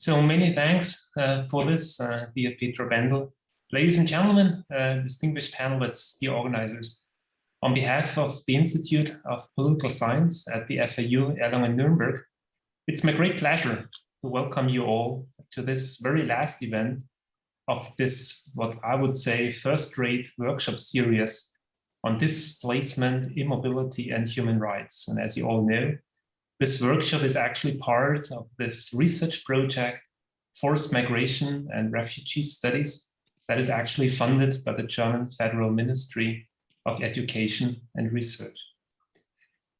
So many thanks for this, dear Petra Bendel. Ladies and gentlemen, distinguished panelists, dear organizers, on behalf of the Institute of Political Science at the FAU Erlangen-Nuremberg, it's my great pleasure to welcome you all to this very last event of this, what I would say, first-rate workshop series on displacement, immobility, and human rights. And as you all know, this workshop is actually part of this research project, Forced Migration and Refugee Studies, that is actually funded by the German Federal Ministry of Education and Research.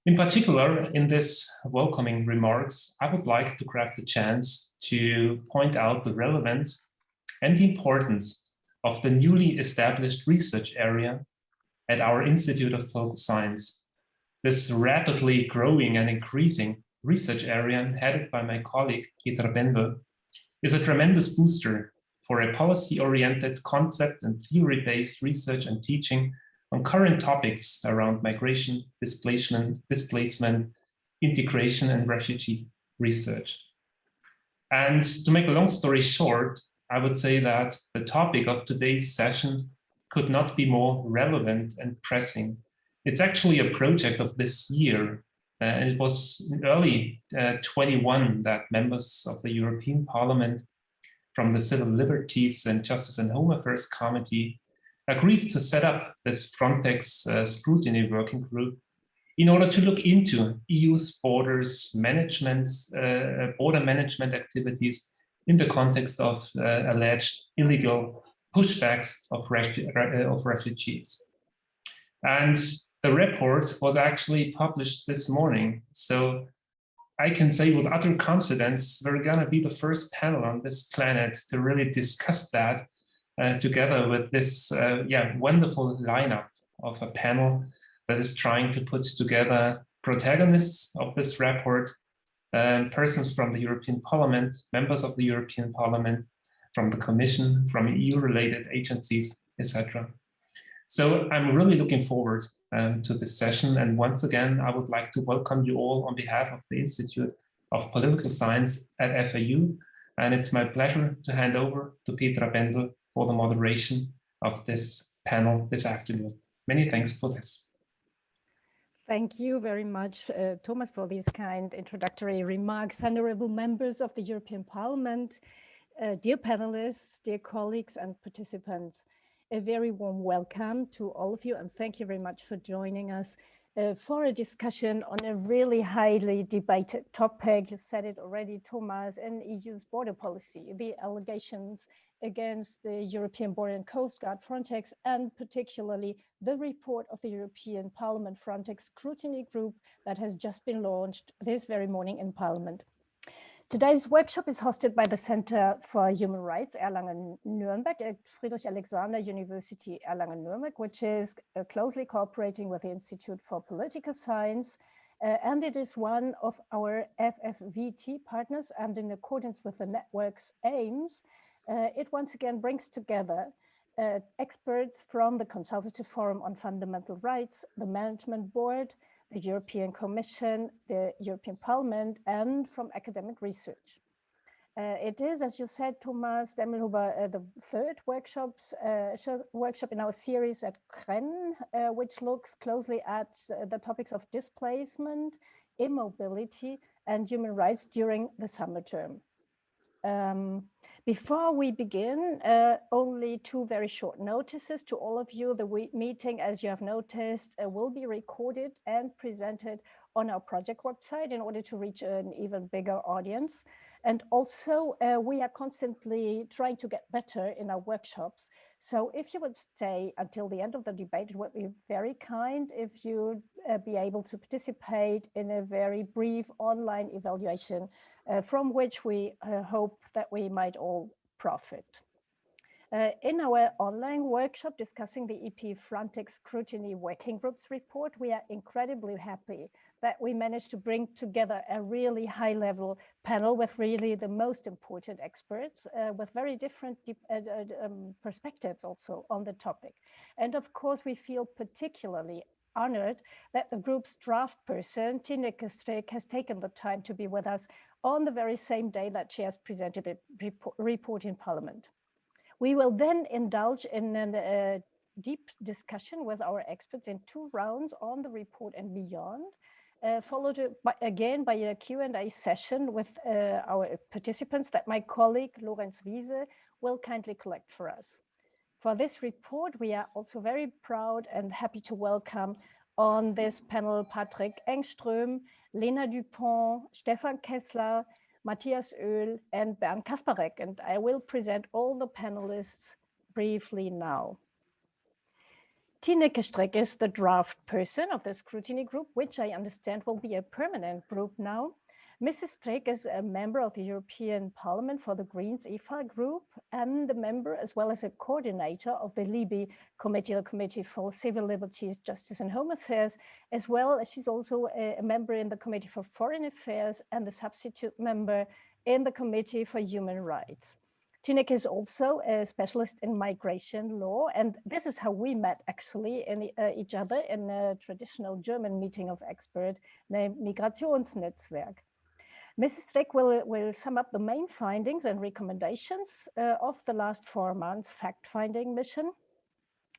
In particular, in this welcoming remarks, I would like to grab the chance to point out the relevance and the importance of the newly established research area at our Institute of Political Science. This rapidly growing and increasing research area headed by my colleague Petra Bendel is a tremendous booster for a policy-oriented concept and theory-based research and teaching on current topics around migration, displacement, integration, and refugee research. And to make a long story short, I would say that the topic of today's session could not be more relevant and pressing. It's actually a project of this year, and it was in early 21 that members of the European Parliament from the Civil Liberties and Justice and Home Affairs Committee agreed to set up this Frontex Scrutiny working group in order to look into EU's border management activities in the context of alleged illegal pushbacks of refugees. And the report was actually published this morning. So I can say with utter confidence, we're gonna be the first panel on this planet to really discuss that together with this wonderful lineup of a panel that is trying to put together protagonists of this report, persons from the European Parliament, members of the European Parliament, from the Commission, from EU-related agencies, etc. So I'm really looking forward to this session. And once again, I would like to welcome you all on behalf of the Institute of Political Science at FAU. And it's my pleasure to hand over to Petra Bendel for the moderation of this panel this afternoon. Many thanks for this. Thank you very much, Thomas, for these kind introductory remarks. Honorable members of the European Parliament, dear panelists, dear colleagues and participants, a very warm welcome to all of you, and thank you very much for joining us for a discussion on a really highly debated topic. You said it already, Thomas, in EU's border policy, the allegations against the European Border and Coast Guard, Frontex, and particularly the report of the European Parliament Frontex Scrutiny Group that has just been launched this very morning in Parliament. Today's workshop is hosted by the Center for Human Rights, Erlangen-Nuremberg at Friedrich Alexander University, Erlangen-Nuremberg, which is closely cooperating with the Institute for Political Science. And it is one of our FFVT partners, and in accordance with the network's aims, it once again brings together experts from the Consultative Forum on Fundamental Rights, the Management Board, the European Commission, the European Parliament, and from academic research. It is, as you said, Thomas Demmelhuber, the third workshop in our series at CHREN, which looks closely at the topics of displacement, immobility, and human rights during the summer term. Before we begin, only two very short notices to all of you. The meeting, as you have noticed, will be recorded and presented on our project website in order to reach an even bigger audience. And also, we are constantly trying to get better in our workshops. So if you would stay until the end of the debate, it would be very kind if you'd be able to participate in a very brief online evaluation from which we hope that we might all profit. In our online workshop discussing the EP Frontex Scrutiny Working Group's report, we are incredibly happy that we managed to bring together a really high-level panel with really the most important experts with very different perspectives also on the topic. And of course, we feel particularly honored that the group's draft person, Tineke Strik, has taken the time to be with us on the very same day that she has presented the report in Parliament. We will then indulge in a deep discussion with our experts in 2 rounds on the report and beyond, followed again by a Q&A session with our participants that my colleague Lorenz Wiese will kindly collect for us. For this report, we are also very proud and happy to welcome on this panel Patrik Engström, Lena Düpont, Stefan Keßler, Matthias and Bernd Kasparek, and I will present all the panelists briefly now. Tineke Strik is the draft person of the scrutiny group, which I understand will be a permanent group now. Mrs. Strik is a member of the European Parliament for the Greens EFA group and a member as well as a coordinator of the LIBE Committee, the Committee for Civil Liberties, Justice and Home Affairs, as well as she's also a member in the Committee for Foreign Affairs and a substitute member in the Committee for Human Rights. Tineke is also a specialist in migration law, and this is how we met actually in each other in a traditional German meeting of experts named Migrationsnetzwerk. Mrs. Strik will sum up the main findings and recommendations of the last 4 months fact-finding mission.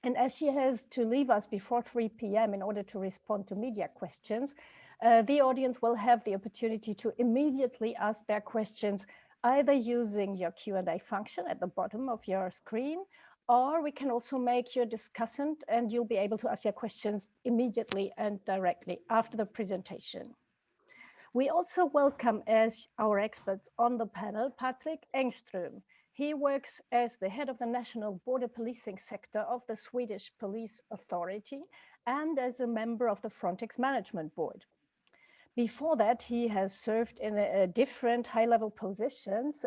And as she has to leave us before 3 p.m. in order to respond to media questions, the audience will have the opportunity to immediately ask their questions either using your Q&A function at the bottom of your screen, or we can also make you a discussant and you'll be able to ask your questions immediately and directly after the presentation. We also welcome as our experts on the panel, Patrik Engström. He works as the head of the National Border Policing sector of the Swedish Police Authority and as a member of the Frontex Management Board. Before that, he has served in different high-level positions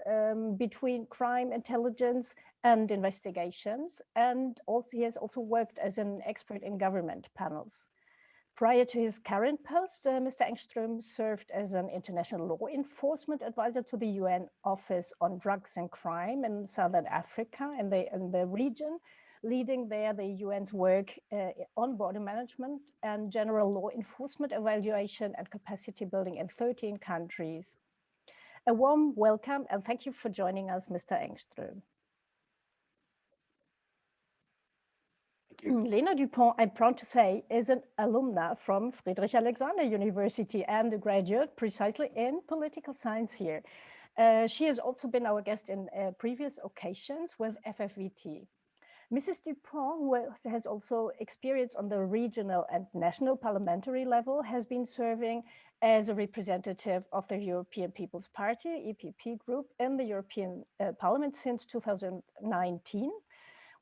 between crime intelligence and investigations, and also he has also worked as an expert in government panels. Prior to his current post, Mr. Engström served as an international law enforcement advisor to the UN Office on Drugs and Crime in Southern Africa and the region, leading there the UN's work on border management and general law enforcement evaluation and capacity building in 13 countries. A warm welcome and thank you for joining us, Mr. Engström. Lena Düpont, I'm proud to say, is an alumna from Friedrich Alexander University and a graduate precisely in political science here. She has also been our guest in previous occasions with FFVT. Mrs. Düpont, who has also experience on the regional and national parliamentary level, has been serving as a representative of the European People's Party, EPP group, in the European Parliament since 2019.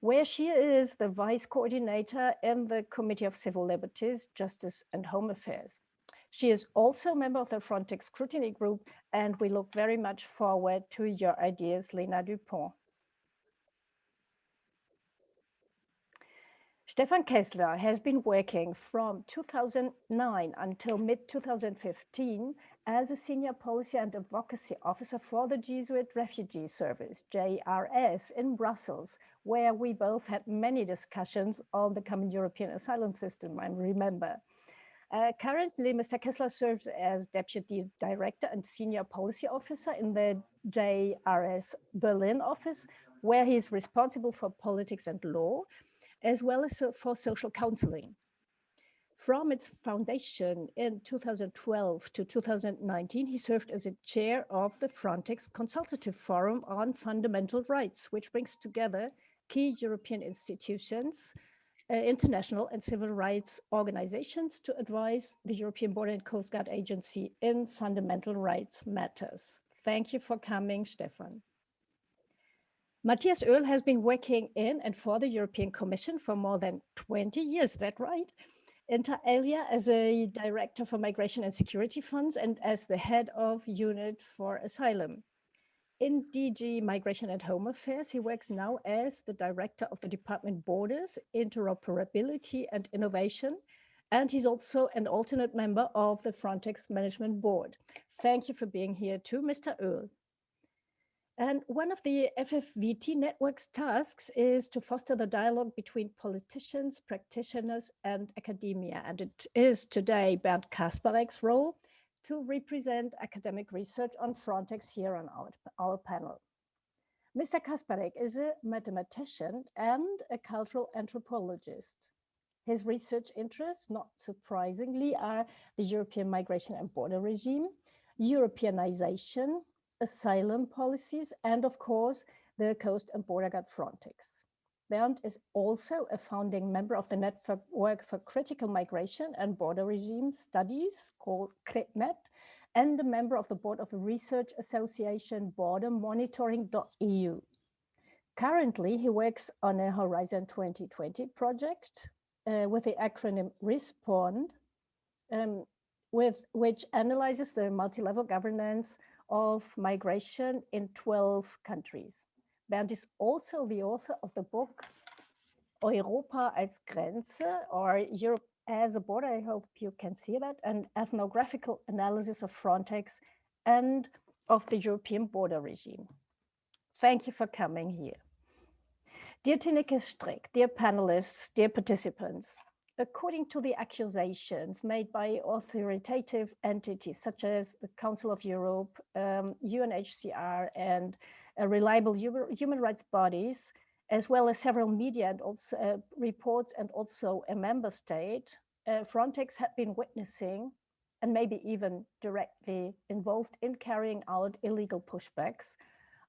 Where she is the vice coordinator in the Committee of Civil Liberties, Justice and Home Affairs. She is also a member of the Frontex Scrutiny group, and we look very much forward to your ideas, Lena Düpont. Stefan Keßler has been working from 2009 until mid-2015 as a senior policy and advocacy officer for the Jesuit Refugee Service, JRS, in Brussels, where we both had many discussions on the common European asylum system, I remember. Currently, Mr. Keßler serves as Deputy Director and Senior Policy Officer in the JRS Berlin office, where he's responsible for politics and law, as well as for social counseling. From its foundation in 2012 to 2019, he served as a chair of the Frontex Consultative Forum on Fundamental Rights, which brings together key European institutions, international and civil rights organizations to advise the European Border and Coast Guard Agency in fundamental rights matters. Thank you for coming, Stefan. Matthias has been working in and for the European Commission for more than 20 years, is that right? Inter alia as a director for migration and security funds and as the head of unit for asylum. In DG Migration and Home Affairs, he works now as the director of the Department Borders, Interoperability and Innovation, and he's also an alternate member of the Frontex Management Board. Thank you for being here too, Mr. Öl. And one of the FFVT network's tasks is to foster the dialogue between politicians, practitioners, and academia. And it is today Bernd Kasparek's role to represent academic research on Frontex here on our panel. Mr. Kasparek is a mathematician and a cultural anthropologist. His research interests, not surprisingly, are the European migration and border regime, Europeanization, asylum policies, and of course, the Coast and Border Guard Frontex. Bernd is also a founding member of the Network for Critical Migration and Border Regime Studies, called CHREN, and a member of the board of the research association Border Monitoring.eu. Currently, he works on a Horizon 2020 project with the acronym RESPOND, with which analyzes the multi-level governance of migration in 12 countries. Bernd is also the author of the book Europa als Grenze, or Europe as a Border. I hope you can see that, an ethnographical analysis of Frontex and of the European border regime. Thank you for coming here. Dear Tineke, Strik, dear panelists, dear participants, according to the accusations made by authoritative entities such as the Council of Europe, UNHCR, and reliable human rights bodies, as well as several media and also reports and also a member state, Frontex had been witnessing and maybe even directly involved in carrying out illegal pushbacks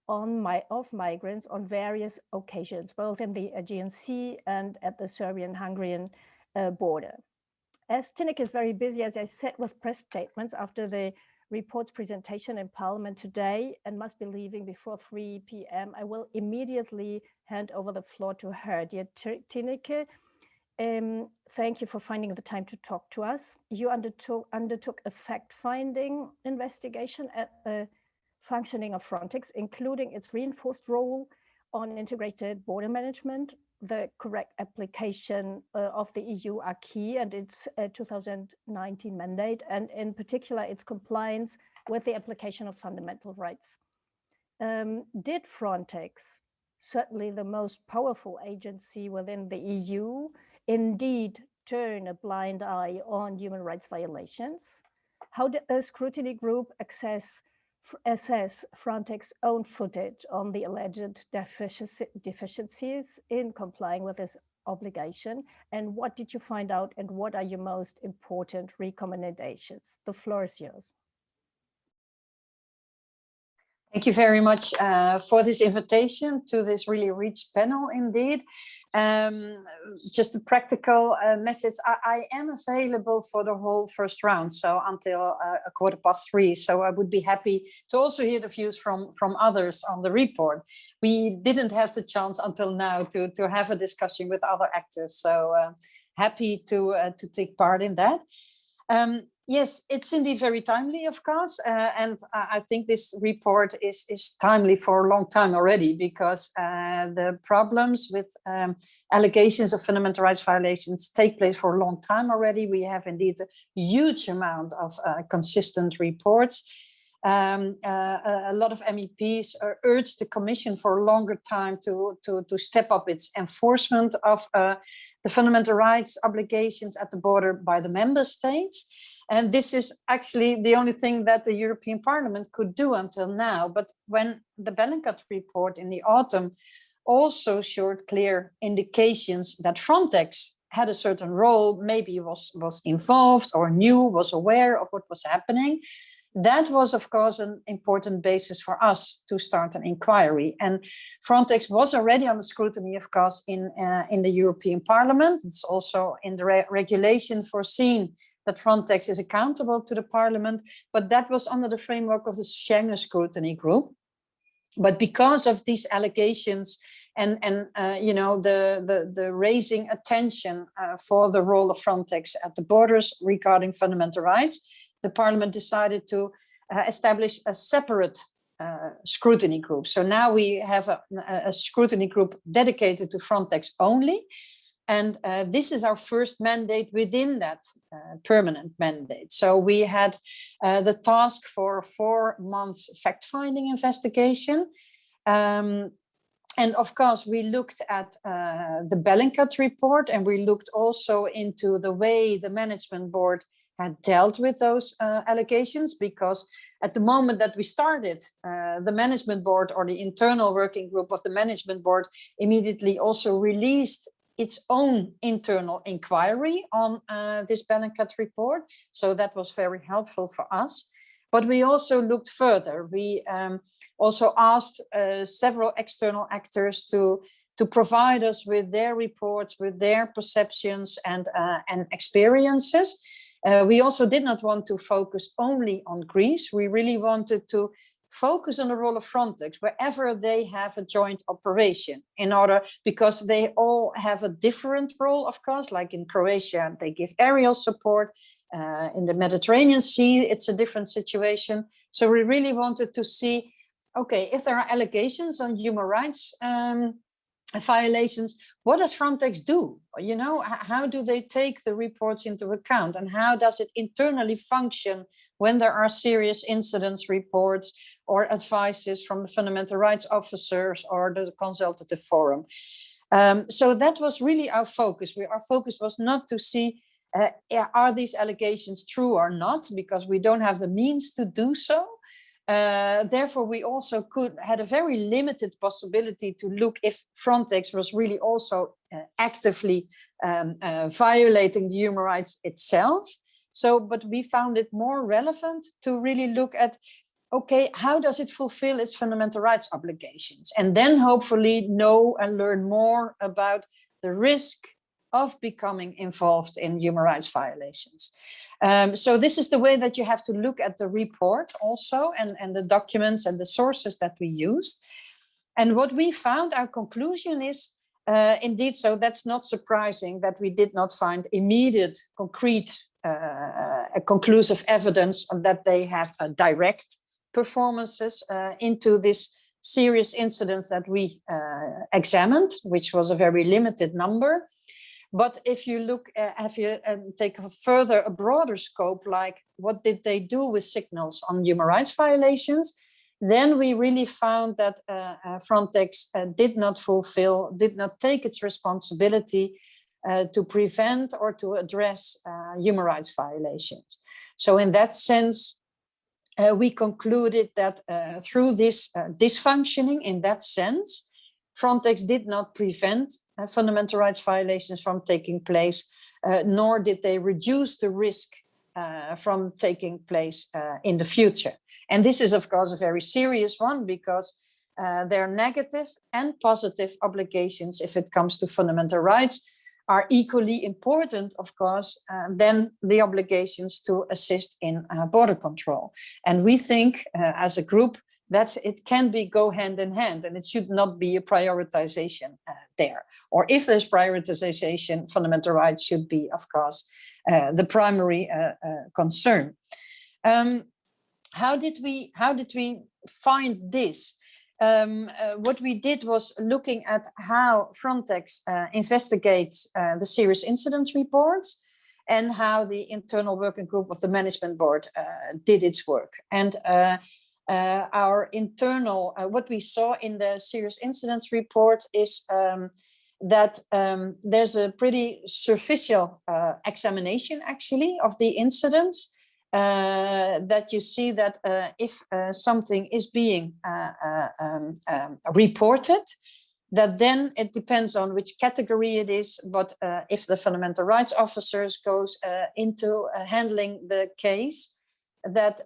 of migrants on various occasions, both in the Aegean Sea and at the Serbian-Hungarian border. As Tineke is very busy, as I said, with press statements after the report's presentation in Parliament today and must be leaving before 3 p.m., I will immediately hand over the floor to her. Dear Tineke, thank you for finding the time to talk to us. You undertook a fact-finding investigation at the functioning of Frontex, including its reinforced role on integrated border management, the correct application of the EU acquis and its 2019 mandate, and in particular, its compliance with the application of fundamental rights. Did Frontex, certainly the most powerful agency within the EU, indeed turn a blind eye on human rights violations? How did the scrutiny group assess Frontex's own footage on the alleged deficiencies in complying with this obligation? And what did you find out, and what are your most important recommendations? The floor is yours. Thank you very much for this invitation to this really rich panel indeed. Just a practical message. I am available for the whole first round, so until 3:15. So I would be happy to also hear the views from others on the report. We didn't have the chance until now to have a discussion with other actors, so happy to take part in that. Yes, it's indeed very timely, of course, and I think this report is timely for a long time already, because the problems with allegations of fundamental rights violations take place for a long time already. We have indeed a huge amount of consistent reports. A lot of MEPs urged the Commission for a longer time to step up its enforcement of the fundamental rights obligations at the border by the member states. And this is actually the only thing that the European Parliament could do until now. But when the Bellingcat report in the autumn also showed clear indications that Frontex had a certain role, maybe was involved or was aware of what was happening, that was, of course, an important basis for us to start an inquiry. And Frontex was already under scrutiny, of course, in the European Parliament. It's also in the regulation foreseen that Frontex is accountable to the Parliament, but that was under the framework of the Schengen Scrutiny Group. But because of these allegations and you know, the raising attention for the role of Frontex at the borders regarding fundamental rights, the Parliament decided to establish a separate scrutiny group. So now we have a scrutiny group dedicated to Frontex only. And this is our first mandate within that permanent mandate. So we had the task for a 4 months fact-finding investigation. And of course, we looked at the Bellingcat report, and we looked also into the way the management board had dealt with those allegations, because at the moment that we started, the management board, or the internal working group of the management board, immediately also released its own internal inquiry on this Bellingcat report. So that was very helpful for us. But we also looked further. We also asked several external actors to provide us with their reports, with their perceptions and experiences. We also did not want to focus only on Greece. We really wanted to focus on the role of Frontex wherever they have a joint operation, because they all have a different role, of course. Like in Croatia, they give aerial support. In the Mediterranean Sea, it's a different situation. So we really wanted to see, okay, if there are allegations on human rights violations, what does Frontex do? You know, how do they take the reports into account, and how does it internally function when there are serious incidents reports or advices from the fundamental rights officers or the consultative forum? So that was really our focus. Our focus was not to see are these allegations true or not, because we don't have the means to do so. Therefore, we also had a very limited possibility to look if Frontex was really also actively violating the human rights itself. So, but we found it more relevant to really look at, okay, how does it fulfill its fundamental rights obligations? And then hopefully know and learn more about the risk of becoming involved in human rights violations. So this is the way that you have to look at the report also, and the documents and the sources that we used. And what we found, our conclusion is, indeed, so that's not surprising that we did not find immediate, concrete, conclusive evidence that they have a direct performances into this serious incidents that we examined, which was a very limited number. But if you look, if you take a broader scope, like what did they do with signals on human rights violations, then we really found that Frontex did not take its responsibility to prevent or to address human rights violations. So in that sense, we concluded that through this dysfunctioning, in that sense, Frontex did not prevent fundamental rights violations from taking place, nor did they reduce the risk from taking place in the future. And this is, of course, a very serious one, because their negative and positive obligations, if it comes to fundamental rights, are equally important, of course, than the obligations to assist in border control. And we think, as a group, that it can go hand in hand, and it should not be a prioritization there. Or if there's prioritization, fundamental rights should be, of course, the primary concern. How did we find this? What we did was looking at how Frontex investigates the serious incidents reports, and how the internal working group of the management board did its work. And our internal, what we saw in the serious incidents report is that there's a pretty superficial examination, actually, of the incidents. That you see that if something is being reported, that then it depends on which category it is. But if the fundamental rights officers goes into handling the case, that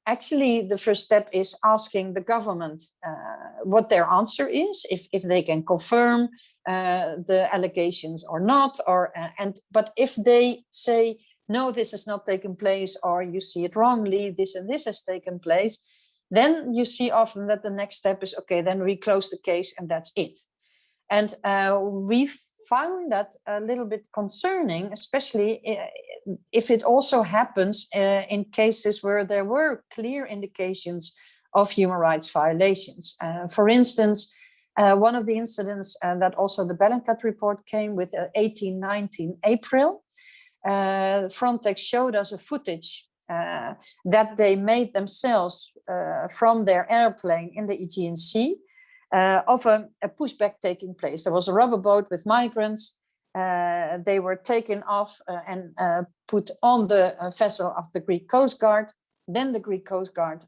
actually the first step is asking the government what their answer is, if they can confirm the allegations or not, but if they say, no, this has not taken place, or you see it wrongly, this and this has taken place, then you see often that the next step is, okay, then we close the case and that's it. And we found that a little bit concerning, especially if it also happens in cases where there were clear indications of human rights violations. For instance, one of the incidents that also the Bellingcat report came with 18-19 April, Frontex showed us a footage that they made themselves from their airplane in the Aegean Sea. of a pushback taking place. There was a rubber boat with migrants. They were taken off and put on the vessel of the Greek Coast Guard. Then the Greek Coast Guard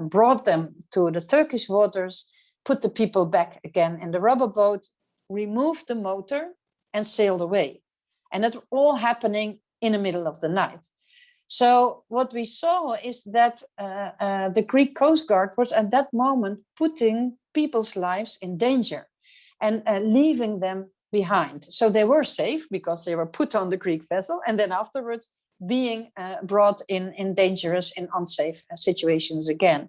brought them to the Turkish waters, put the people back again in the rubber boat, removed the motor and sailed away. And that all happening in the middle of the night. So what we saw is that the Greek Coast Guard was at that moment putting people's lives in danger and leaving them behind. So they were safe because they were put on the Greek vessel and then afterwards being brought in dangerous and unsafe situations again.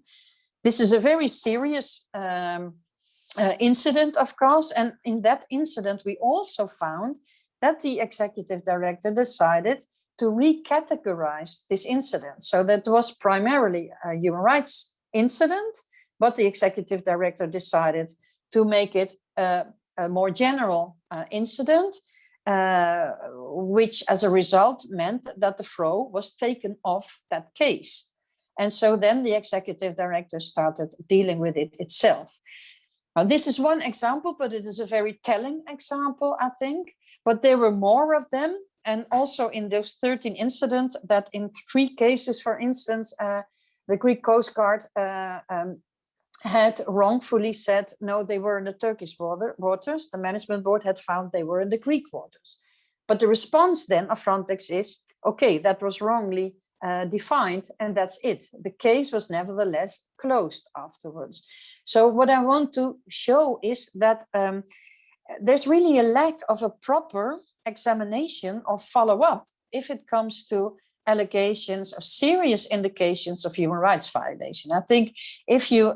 This is a very serious incident, of course, and in that incident we also found that the executive director decided to recategorize this incident. So that was primarily a human rights incident, but the executive director decided to make it a more general incident, which as a result meant that the FRO was taken off that case. And so then the executive director started dealing with it itself. Now, this is one example, but it is a very telling example, I think. But there were more of them. And also in those 13 incidents, that in 3 cases, for instance, the Greek Coast Guard had wrongfully said, no, they were in the Turkish waters. The management board had found they were in the Greek waters. But the response then of Frontex is, okay, that was wrongly defined and that's it. The case was nevertheless closed afterwards. So what I want to show is that there's really a lack of a proper examination or follow-up if it comes to allegations of serious indications of human rights violation. I think if you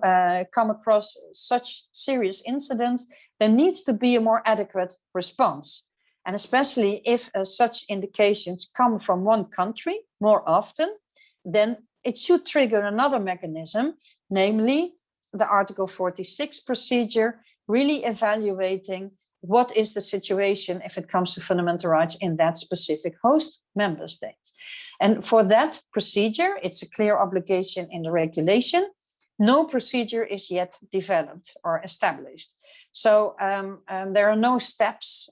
come across such serious incidents, there needs to be a more adequate response. And especially if such indications come from one country more often, then it should trigger another mechanism, namely the Article 46 procedure, really evaluating what is the situation if it comes to fundamental rights in that specific host member state. And for that procedure, it's a clear obligation in the regulation. No procedure is yet developed or established. So there are no steps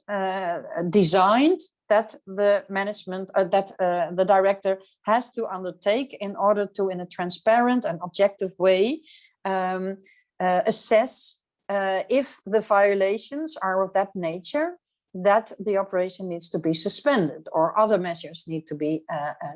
designed that the management, the director has to undertake in order to, in a transparent and objective way, assess if the violations are of that nature that the operation needs to be suspended or other measures need to be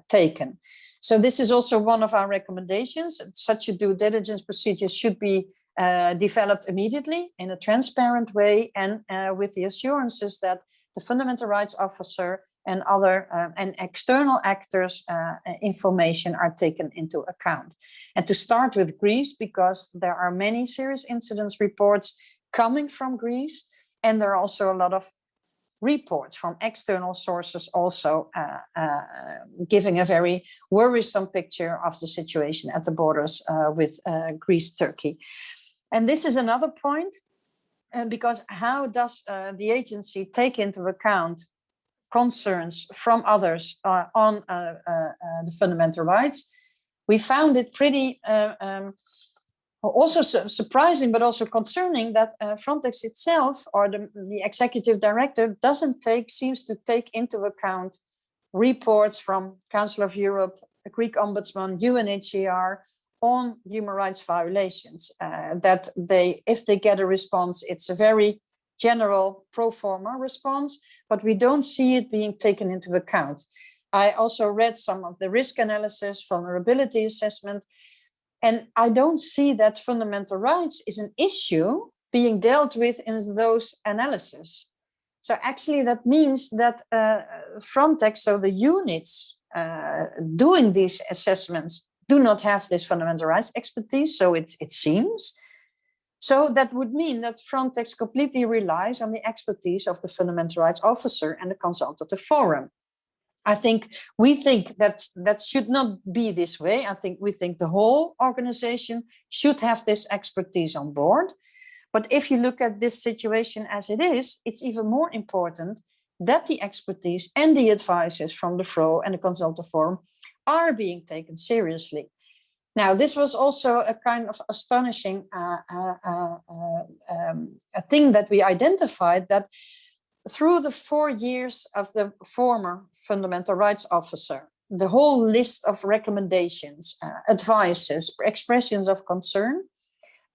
taken. So this is also one of our recommendations. Such a due diligence procedure should be developed immediately in a transparent way and with the assurances that the fundamental rights officer and other and external actors' information are taken into account. And to start with Greece, because there are many serious incidents reports coming from Greece, and there are also a lot of reports from external sources also giving a very worrisome picture of the situation at the borders with Greece, Turkey. And this is another point, because how does the agency take into account concerns from others on the fundamental rights? We found it pretty also surprising, but also concerning that Frontex itself or the executive director seems to take into account reports from Council of Europe, the Greek Ombudsman, UNHCR on human rights violations. That if they get a response, it's a very general pro forma response, but we don't see it being taken into account. I also read some of the risk analysis, vulnerability assessment, and I don't see that fundamental rights is an issue being dealt with in those analyses. So actually that means that Frontex, so the units doing these assessments, do not have this fundamental rights expertise, so it seems. So that would mean that Frontex completely relies on the expertise of the fundamental rights officer and the consultative forum. We think that should not be this way. We think the whole organization should have this expertise on board. But if you look at this situation as it is, it's even more important that the expertise and the advices from the FRO and the consultative forum are being taken seriously. Now, this was also a kind of astonishing a thing that we identified, that through the 4 years of the former fundamental rights officer, the whole list of recommendations, advices, expressions of concern,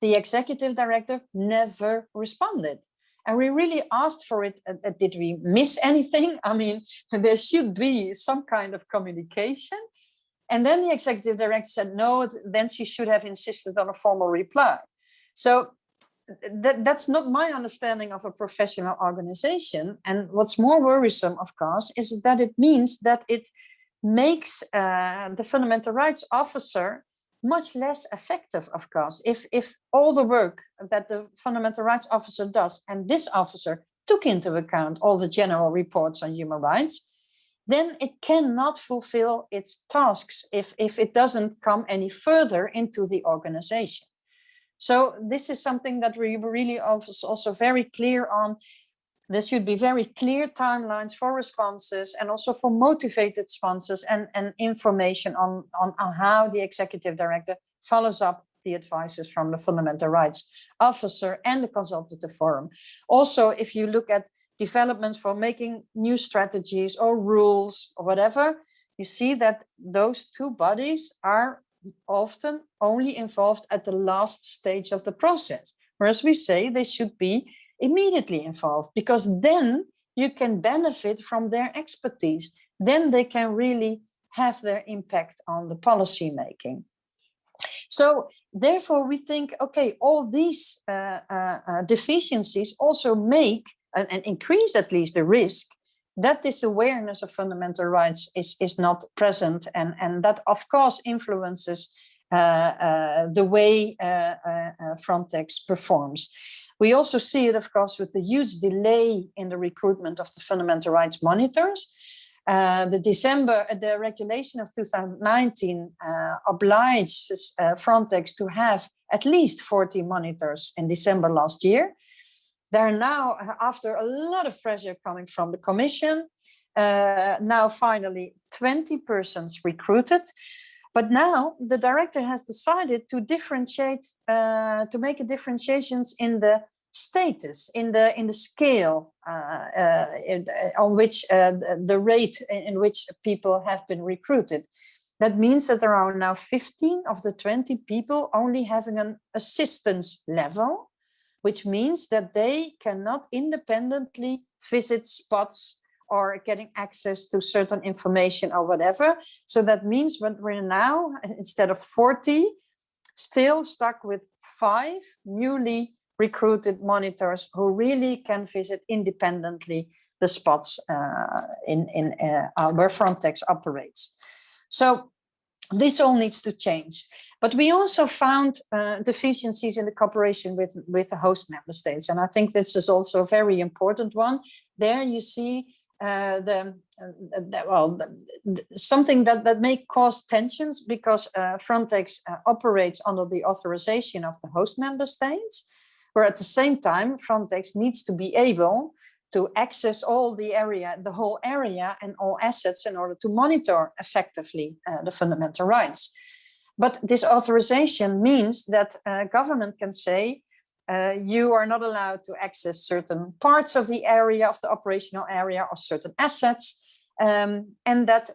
the executive director never responded. And we really asked for it. Did we miss anything? I mean, there should be some kind of communication. And then the executive director said, no, then she should have insisted on a formal reply. So that's not my understanding of a professional organization. And what's more worrisome, of course, is that it means that it makes the fundamental rights officer much less effective, of course. If all the work that the fundamental rights officer does, and this officer took into account all the general reports on human rights, then it cannot fulfill its tasks if it doesn't come any further into the organization. So this is something that we really also very clear on. There should be very clear timelines for responses, and also for motivated responses, and information on how the executive director follows up the advices from the fundamental rights officer and the consultative forum. Also, if you look at developments for making new strategies or rules or whatever, you see that those two bodies are often only involved at the last stage of the process, whereas we say they should be immediately involved, because then you can benefit from their expertise. Then they can really have their impact on the policy making. So therefore we think, okay, all these deficiencies also make and increase at least the risk that this awareness of fundamental rights is not present, and that of course influences the way Frontex performs. We also see it, of course, with the huge delay in the recruitment of the fundamental rights monitors. The regulation of 2019 obliges Frontex to have at least 40 monitors in December last year. There are now, after a lot of pressure coming from the Commission, now finally 20 persons recruited. But now the director has decided to differentiate, to make a differentiations in the status, in the scale on which the rate in which people have been recruited. That means that there are now 15 of the 20 people only having an assistance level, which means that they cannot independently visit spots or getting access to certain information or whatever. So that means that we're now, instead of 40, still stuck with 5 newly recruited monitors who really can visit independently the spots where Frontex operates. So this all needs to change. But we also found deficiencies in the cooperation with the host member states. And I think this is also a very important one. There you see something that may cause tensions, because Frontex operates under the authorization of the host member states, where at the same time Frontex needs to be able to access all the area, the whole area and all assets in order to monitor effectively the fundamental rights. But this authorization means that government can say, you are not allowed to access certain parts of the area, of the operational area, or certain assets, and that,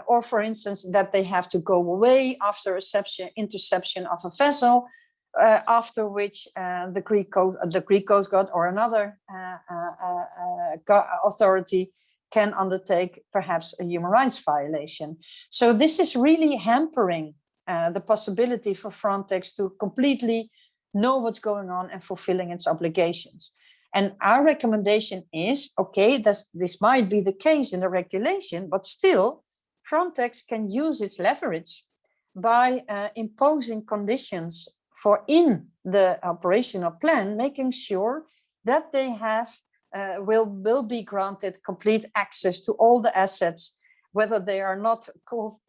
or for instance, that they have to go away after interception of a vessel, after which the Greek Coast Guard or another authority can undertake perhaps a human rights violation. So this is really hampering the possibility for Frontex to completely know what's going on and fulfilling its obligations. And our recommendation is, okay, this might be the case in the regulation, but still Frontex can use its leverage by imposing conditions for in the operational plan, making sure that they have will be granted complete access to all the assets, whether they are not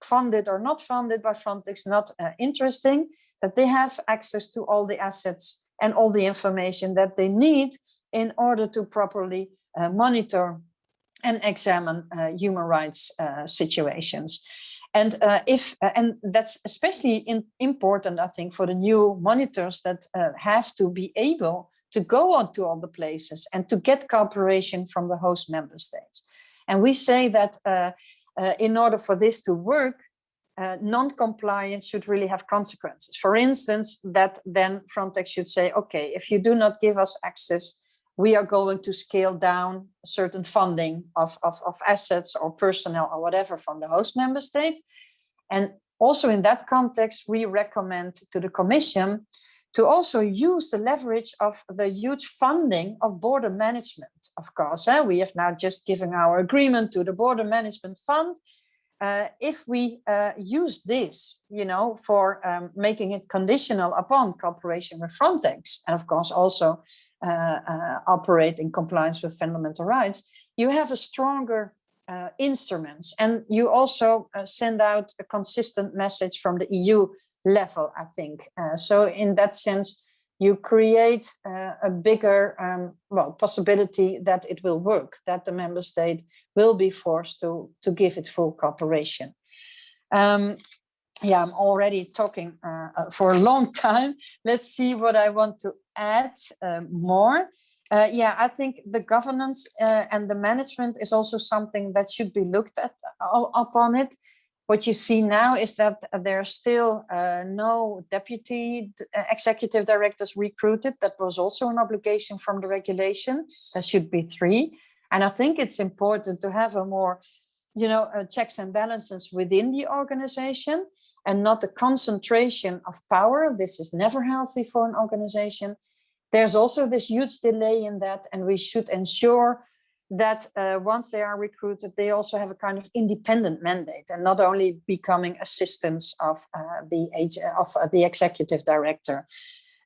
funded or not funded by Frontex, not interesting, that they have access to all the assets and all the information that they need in order to properly monitor and examine human rights situations. And and that's especially important, I think, for the new monitors that have to be able to go on to all the places and to get cooperation from the host member states. And we say that in order for this to work, non-compliance should really have consequences. For instance, that then Frontex should say, okay, if you do not give us access, we are going to scale down certain funding of assets or personnel or whatever from the host member state. And also in that context, we recommend to the Commission to also use the leverage of the huge funding of border management. Of course, we have now just given our agreement to the Border Management Fund. If we use this, for making it conditional upon cooperation with Frontex, and of course also operate in compliance with fundamental rights, you have a stronger instruments, and you also send out a consistent message from the EU level, I think. So in that sense, you create a bigger possibility that it will work, that the member state will be forced to give its full cooperation. I'm already talking for a long time. Let's see what I want to add more. I think the governance and the management is also something that should be looked at upon it. What you see now is that there are still no deputy executive directors recruited. That was also an obligation from the regulation. There should be 3. And I think it's important to have a more, checks and balances within the organization and not a concentration of power. This is never healthy for an organization. There's also this huge delay in that, and we should ensure that once they are recruited, they also have a kind of independent mandate and not only becoming assistants of the executive director.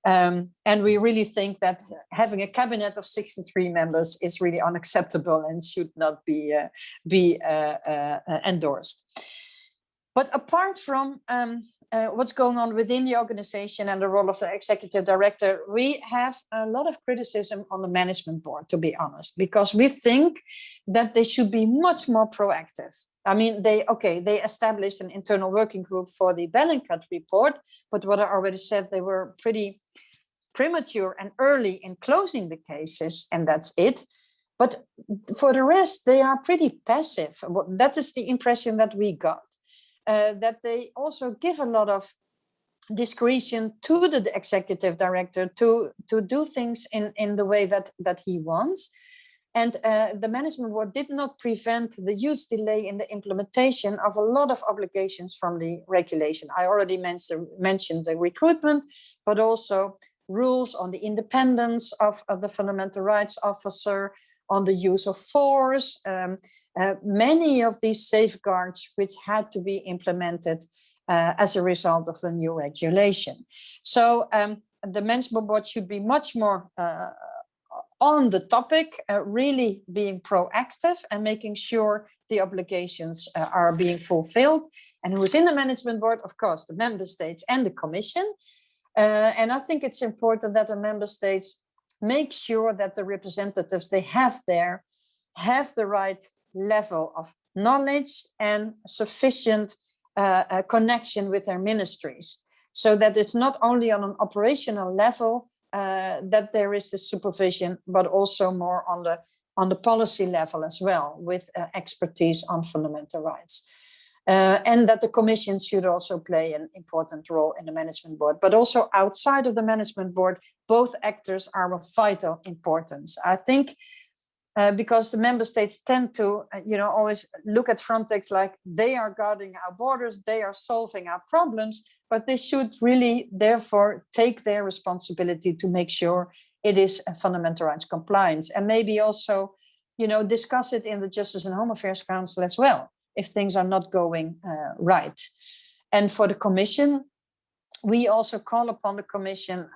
And we really think that having a cabinet of 63 members is really unacceptable and should not be endorsed. But apart from what's going on within the organization and the role of the executive director, we have a lot of criticism on the management board, to be honest, because we think that they should be much more proactive. I mean, they established an internal working group for the Bellingcat report, but what I already said, they were pretty premature and early in closing the cases, and that's it. But for the rest, they are pretty passive. That is the impression that we got. That they also give a lot of discretion to the executive director to do things in the way that he wants. And the management board did not prevent the huge delay in the implementation of a lot of obligations from the regulation. I already mentioned the recruitment, but also rules on the independence of the fundamental rights officer, on the use of force, many of these safeguards which had to be implemented as a result of the new regulation. So the management board should be much more on the topic, really being proactive and making sure the obligations are being fulfilled. And who's in the management board? Of course, the member states and the Commission. And I think it's important that the member states make sure that the representatives they have there have the right level of knowledge and sufficient connection with their ministries, so that it's not only on an operational level that there is the supervision, but also more on the policy level as well, with expertise on fundamental rights. And that the Commission should also play an important role in the management board, but also outside of the management board, both actors are of vital importance. I think because the member states tend to, always look at Frontex like they are guarding our borders, they are solving our problems, but they should really, therefore, take their responsibility to make sure it is a fundamental rights compliance, and maybe also, discuss it in the Justice and Home Affairs Council as well, if things are not going right. And for the Commission, we also call upon the Commission,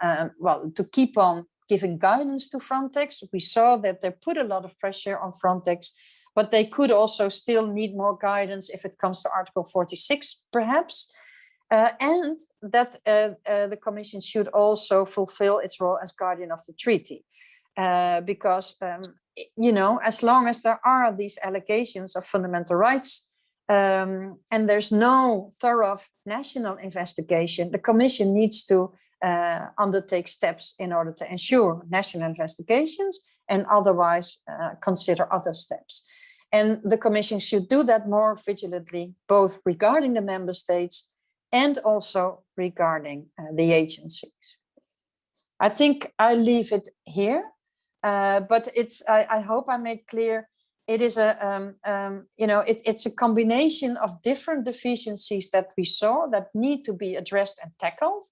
to keep on giving guidance to Frontex. We saw that they put a lot of pressure on Frontex, but they could also still need more guidance if it comes to Article 46, perhaps. And that the Commission should also fulfill its role as guardian of the treaty. Because, as long as there are these allegations of fundamental rights and there's no thorough national investigation, the Commission needs to undertake steps in order to ensure national investigations and otherwise consider other steps. And the Commission should do that more vigilantly, both regarding the member states and also regarding the agencies. I think I leave it here, but I hope I made clear it is it's a combination of different deficiencies that we saw that need to be addressed and tackled.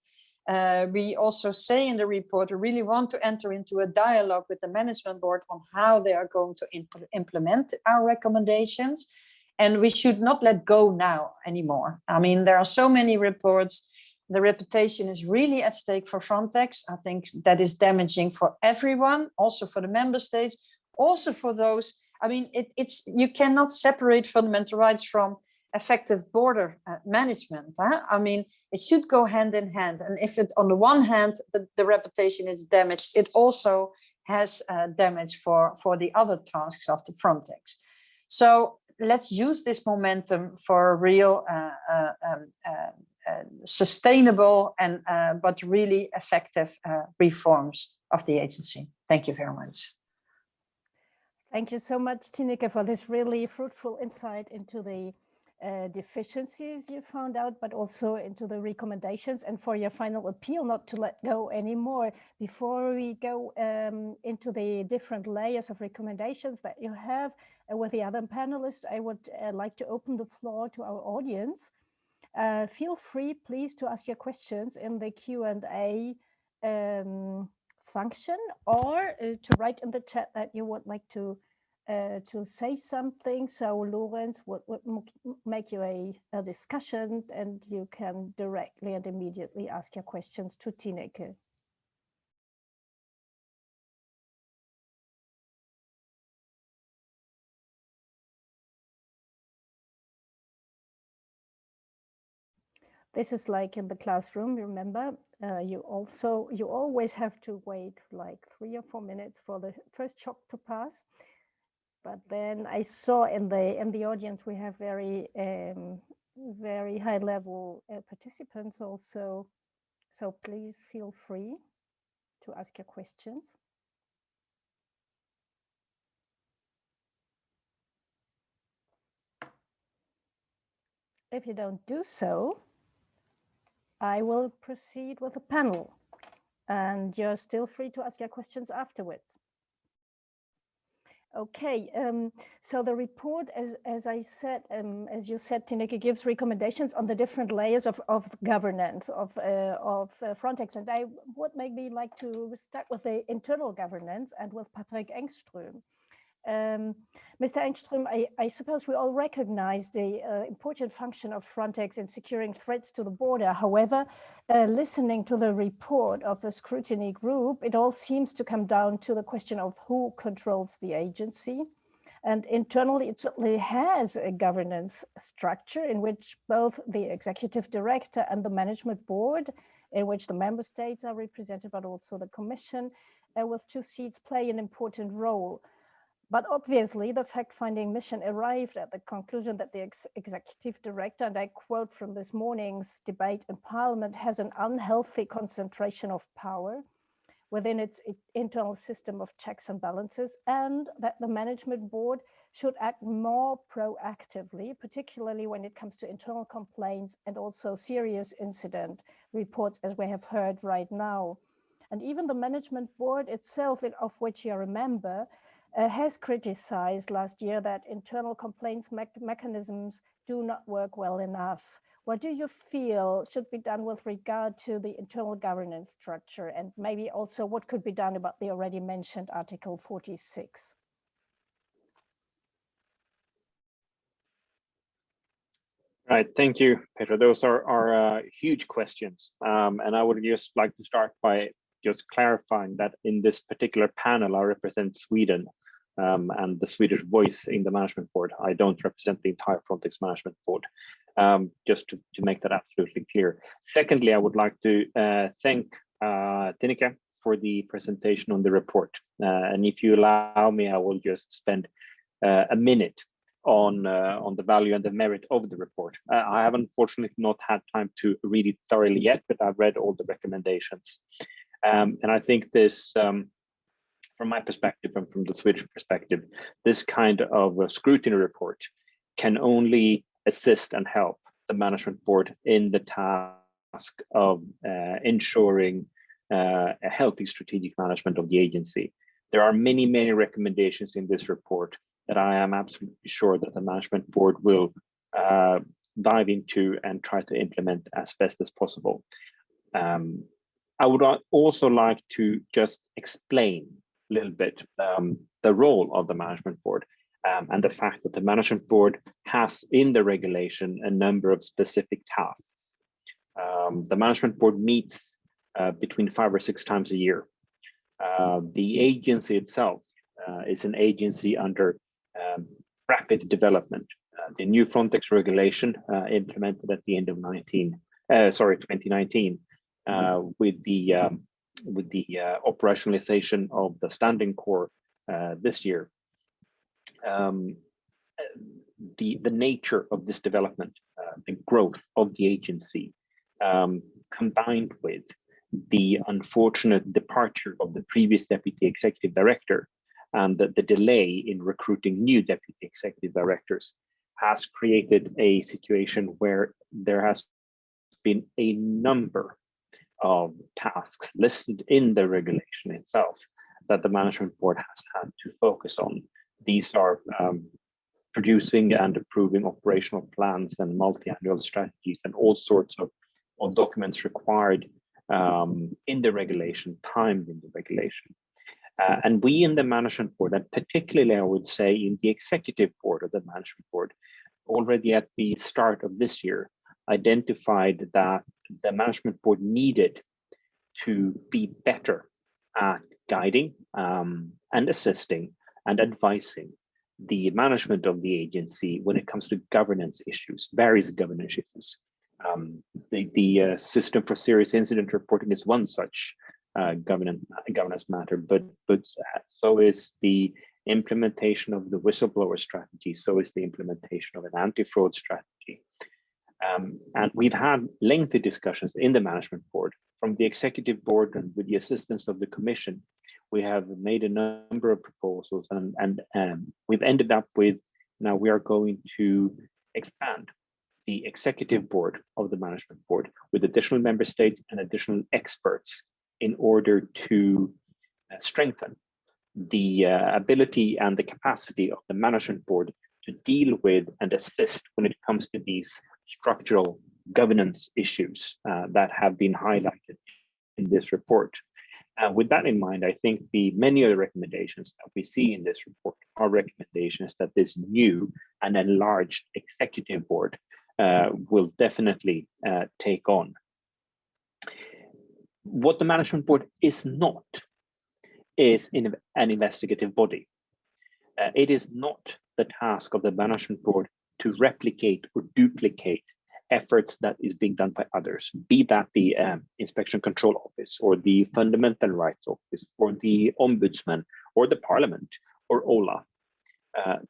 We also say in the report, we really want to enter into a dialogue with the management board on how they are going to implement our recommendations. And we should not let go now anymore. I mean, there are so many reports. The reputation is really at stake for Frontex. I think that is damaging for everyone, also for the member states, also for those. I mean, you cannot separate fundamental rights from effective border management. I mean, it should go hand in hand. And if it, on the one hand, the reputation is damaged, it also has damage for the other tasks of the Frontex. So let's use this momentum for real sustainable and but really effective reforms of the agency. Thank you very much. Thank you so much, Tineke, for this really fruitful insight into the deficiencies you found out, but also into the recommendations, and for your final appeal not to let go anymore. Before we go into the different layers of recommendations that you have with the other panelists, I would like to open the floor to our audience. Feel free, please, to ask your questions in the Q&A function, or to write in the chat that you would like to say something. So Lawrence would make you a discussion, and you can directly and immediately ask your questions to Tineke. This is like in the classroom, remember, you always have to wait like 3 or 4 minutes for the first shock to pass. But then I saw in the audience we have very high level participants also. So please feel free to ask your questions. If you don't do so, I will proceed with the panel, and you're still free to ask your questions afterwards. Okay, so the report, as I said, as you said, Tineke, gives recommendations on the different layers of governance of Frontex, and I would maybe like to start with the internal governance and with Patrik Engström. Mr. Engström, I suppose we all recognize the important function of Frontex in securing threats to the border. However, listening to the report of the scrutiny group, it all seems to come down to the question of who controls the agency. And internally, it certainly has a governance structure in which both the executive director and the management board, in which the member states are represented, but also the Commission with 2 seats, play an important role. But obviously, the fact-finding mission arrived at the conclusion that the executive director, and I quote from this morning's debate in Parliament, has an unhealthy concentration of power within its internal system of checks and balances, and that the management board should act more proactively, particularly when it comes to internal complaints and also serious incident reports, as we have heard right now. And even the management board itself, of which you're a member, has criticized last year that internal complaints mechanisms do not work well enough. What do you feel should be done with regard to the internal governance structure, and maybe also what could be done about the already mentioned Article 46? Right, thank you, Petra. Those are huge questions. And I would just like to start by just clarifying that in this particular panel, I represent Sweden and the Swedish voice in the management board. I don't represent the entire Frontex management board, just to make that absolutely clear. Secondly, I would like to thank Tineke for the presentation on the report. And if you allow me, I will just spend a minute on the value and the merit of the report. I have unfortunately not had time to read it thoroughly yet, but I've read all the recommendations. And I think this, from my perspective and from the Swedish perspective, this kind of a scrutiny report can only assist and help the management board in the task of ensuring a healthy strategic management of the agency. There are many, many recommendations in this report that I am absolutely sure that the management board will dive into and try to implement as best as possible. I would also like to just explain a little bit the role of the management board and the fact that the management board has in the regulation a number of specific tasks. The management board meets between 5 or 6 times a year. The agency itself is an agency under rapid development. The new Frontex regulation implemented at the end of 2019 with the operationalization of the standing core this year. The nature of this development, the growth of the agency, combined with the unfortunate departure of the previous deputy executive director and the delay in recruiting new deputy executive directors, has created a situation where there has been a number of tasks listed in the regulation itself that the management board has had to focus on. These are producing and approving operational plans and multi-annual strategies and all sorts of documents required in the regulation, timed in the regulation. And we in the management board, and particularly I would say in the executive board of the management board, already at the start of this year, identified that the management board needed to be better at guiding and assisting and advising the management of the agency when it comes to governance issues, various governance issues. The system for serious incident reporting is one such governance matter, but so is the implementation of the whistleblower strategy, so is the implementation of an anti-fraud strategy. And we've had lengthy discussions in the management board, from the executive board and with the assistance of the commission. We have made a number of proposals and we've ended up with, now we are going to expand the executive board of the management board with additional member states and additional experts in order to strengthen the ability and the capacity of the management board to deal with and assist when it comes to these structural governance issues that have been highlighted in this report. With that in mind, I think many of the recommendations that we see in this report are recommendations that this new and enlarged executive board will definitely take on. What the management board is not is an investigative body. It is not the task of the management board to replicate or duplicate efforts that is being done by others, be that the Inspection Control Office or the Fundamental Rights Office or the Ombudsman or the Parliament or Olaf.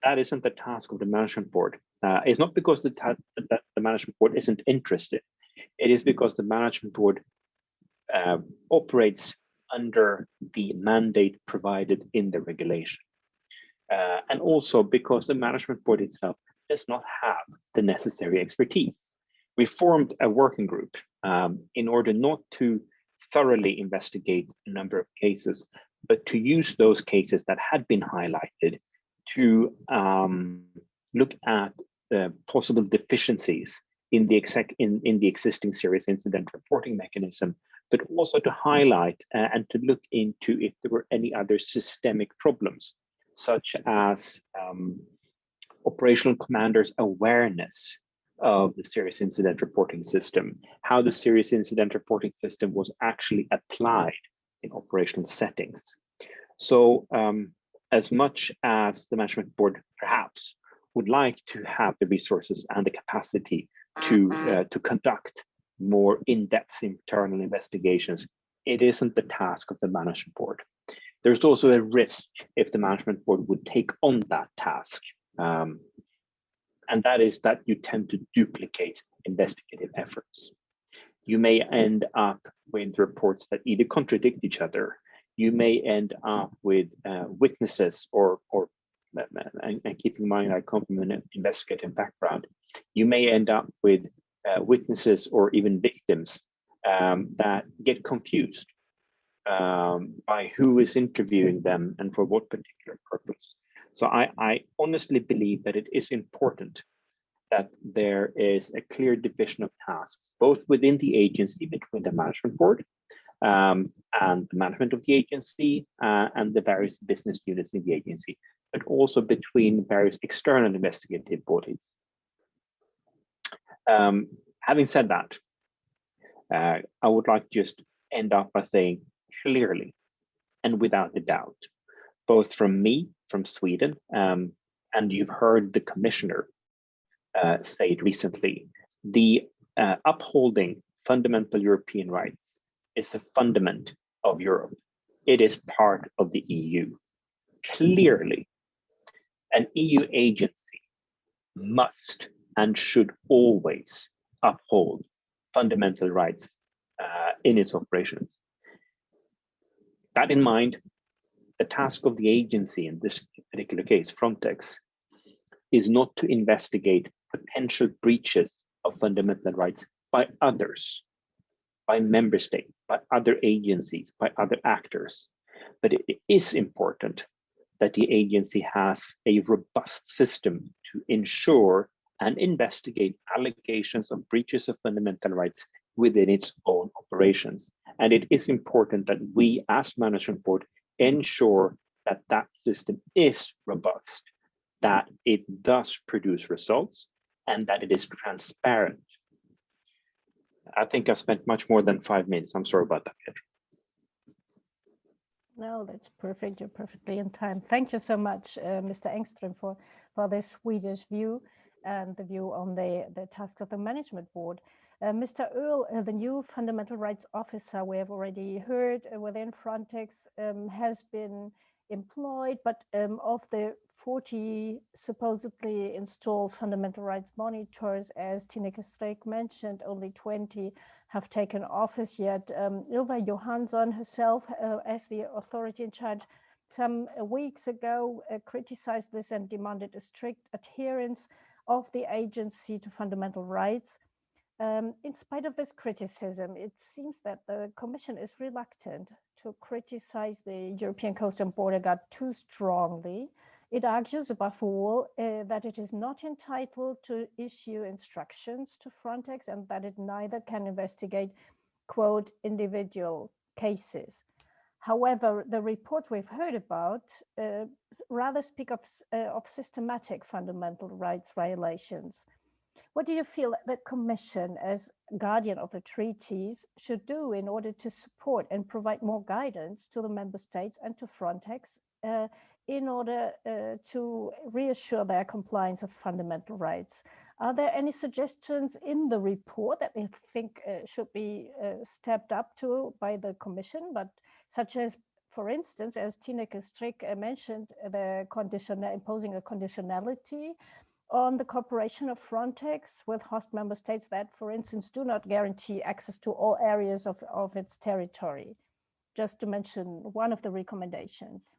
That isn't the task of the management board. It's not because the management board isn't interested. It is because the management board operates under the mandate provided in the regulation. And also because the management board itself does not have the necessary expertise. We formed a working group in order not to thoroughly investigate a number of cases, but to use those cases that had been highlighted to look at the possible deficiencies in the existing serious incident reporting mechanism, but also to highlight and to look into if there were any other systemic problems, such as operational commanders' awareness of the serious incident reporting system, how the serious incident reporting system was actually applied in operational settings. So as much as the management board perhaps would like to have the resources and the capacity to conduct more in-depth internal investigations, it isn't the task of the management board. There's also a risk if the management board would take on that task. and that is that you tend to duplicate investigative efforts. You may end up with reports that either contradict each other. You may end up with witnesses and keep in mind I come from an investigative background. You may end up with witnesses or even victims that get confused by who is interviewing them and for what particular purpose. So I honestly believe that it is important that there is a clear division of tasks, both within the agency, between the management board and the management of the agency and the various business units in the agency, but also between various external investigative bodies. Having said that, I would like to just end up by saying clearly and without a doubt, both from me, from Sweden, and you've heard the commissioner say it recently, the upholding fundamental European rights is a fundament of Europe. It is part of the EU. Clearly, an EU agency must and should always uphold fundamental rights in its operations. That in mind, the task of the agency in this particular case, Frontex, is not to investigate potential breaches of fundamental rights by others, by member states, by other agencies, by other actors. But it is important that the agency has a robust system to ensure and investigate allegations of breaches of fundamental rights within its own operations. And it is important that we as management board ensure that that system is robust, that it does produce results, and that it is transparent. I think I spent much more than 5 minutes. I'm sorry about that, Petra. No, that's perfect. You're perfectly in time. Thank you so much, Mr. Engström, for this Swedish view and the view on the tasks of the management board. Mr. Earl, the new fundamental rights officer, we have already heard within Frontex, has been employed, but of the 40 supposedly installed fundamental rights monitors, as Tineke Strik mentioned, only 20 have taken office yet. Ylva Johansson herself, as the authority in charge, some weeks ago criticized this and demanded a strict adherence of the agency to fundamental rights. In spite of this criticism, it seems that the Commission is reluctant to criticize the European Coast and Border Guard too strongly. It argues, above all, that it is not entitled to issue instructions to Frontex and that it neither can investigate, quote, individual cases. However, the reports we've heard about rather speak of systematic fundamental rights violations. What do you feel that the Commission, as guardian of the treaties, should do in order to support and provide more guidance to the member states and to Frontex in order to reassure their compliance of fundamental rights? Are there any suggestions in the report that they think should be stepped up to by the Commission, but such as, for instance, as Tineke Strik mentioned, the imposing a conditionality on the cooperation of Frontex with host member states that, for instance, do not guarantee access to all areas of its territory, just to mention one of the recommendations.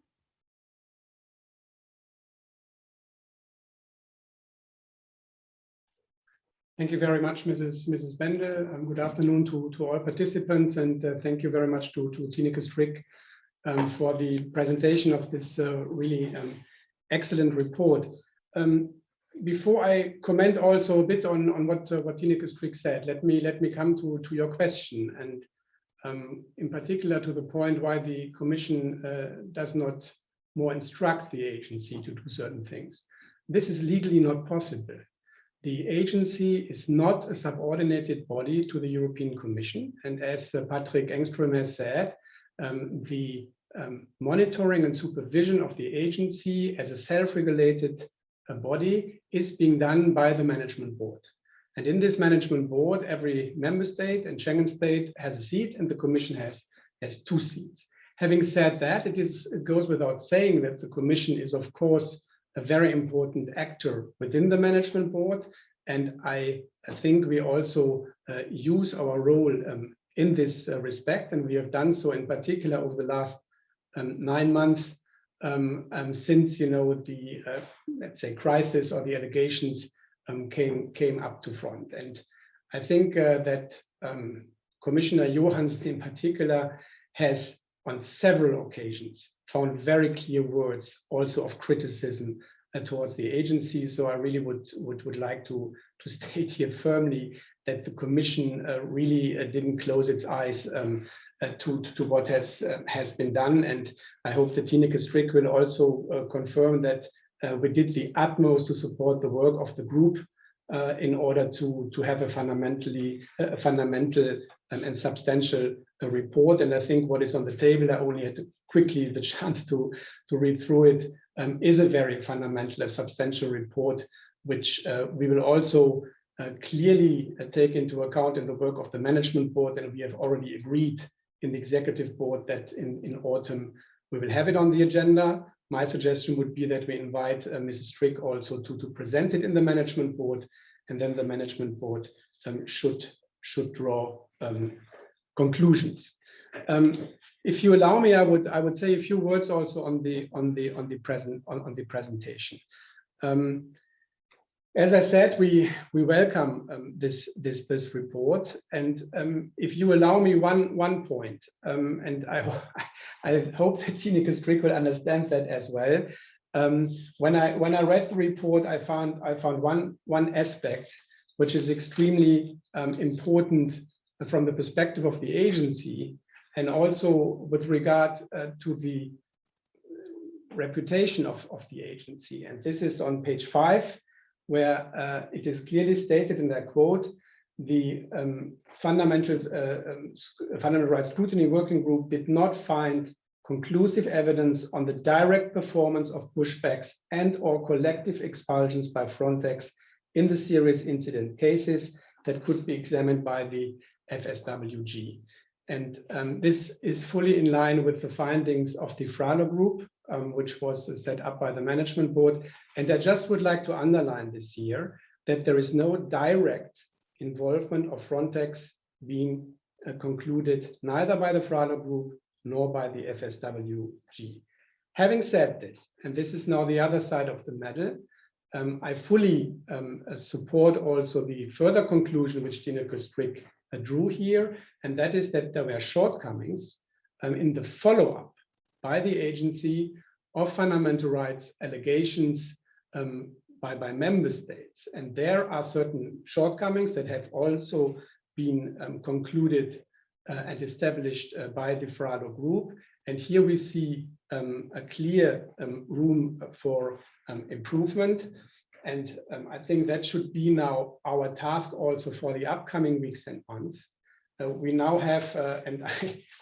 Thank you very much, Mrs. Bende. Good afternoon to all participants, and thank you very much to Tineke Strik for the presentation of this really excellent report. Before I comment also a bit on what Tineke Strik said, let me come to your question, and in particular to the point why the Commission does not more instruct the agency to do certain things. This is legally not possible. The agency is not a subordinated body to the European Commission, and as Patrik Engström has said, the monitoring and supervision of the agency as a self-regulated body is being done by the management board. And in this management board, every member state and Schengen state has a seat, and the Commission has 2 seats. Having said that, it goes without saying that the Commission is, of course, a very important actor within the management board. And I think we also use our role in this respect, and we have done so in particular over the last 9 months since the let's say crisis or the allegations came up to front. And I think that Commissioner Johansson in particular has on several occasions found very clear words also of criticism towards the agency. So I really would like to state here firmly that the Commission really didn't close its eyes to what has been done. And I hope that Tineke Strik will also confirm that we did the utmost to support the work of the group in order to have a fundamental and substantial report. And I think what is on the table, I only had quickly the chance to read through it, is a very fundamental and substantial report, which we will also clearly take into account in the work of the management board. And we have already agreed in the executive board that in autumn we will have it on the agenda. My suggestion would be that we invite Mrs. Strik also to present it in the management board, and then the management board should draw conclusions. If you allow me, I would say a few words also on the presentation. As I said, we welcome this report, and if you allow me one point, and I hope that Tineke Strik will understand that as well. When I read the report, I found one aspect which is extremely important from the perspective of the agency, and also with regard to the reputation of the agency. And this is on page 5, where it is clearly stated, and I quote, the Fundamental Rights Scrutiny Working Group did not find conclusive evidence on the direct performance of pushbacks and/or collective expulsions by Frontex in the serious incident cases that could be examined by the FSWG. And this is fully in line with the findings of the Fralo group, which was set up by the management board. And I just would like to underline this here, that there is no direct involvement of Frontex being concluded neither by the Fralo group nor by the FSWG. Having said this, and this is now the other side of the medal, I fully support also the further conclusion which Tineke Strik drew here, and that is that there were shortcomings in the follow-up by the agency of fundamental rights allegations by member states. And there are certain shortcomings that have also been concluded and established by the Fralo group. And here we see a clear room for improvement. And I think that should be now our task also for the upcoming weeks and months. We now have, and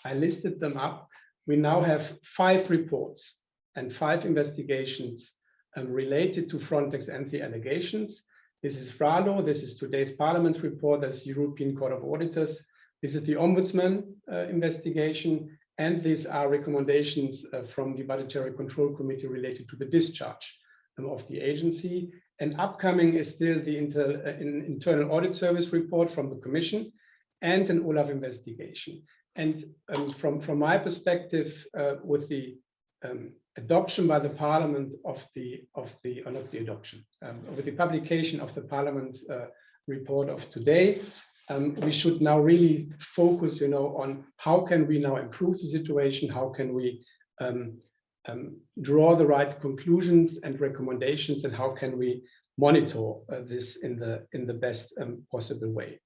I listed them up, we now have 5 reports and 5 investigations related to Frontex and the allegations. This is Fralo, this is today's Parliament's report, that's European Court of Auditors, this is the Ombudsman investigation, and these are recommendations from the Budgetary Control Committee related to the discharge of the agency. And upcoming is still the Internal Audit Service report from the Commission and an OLAF investigation. And from my perspective, with the adoption by the Parliament with the publication of the Parliament's report of today, we should now really focus, on how can we now improve the situation, how can we draw the right conclusions and recommendations, and how can we monitor this in the best possible way.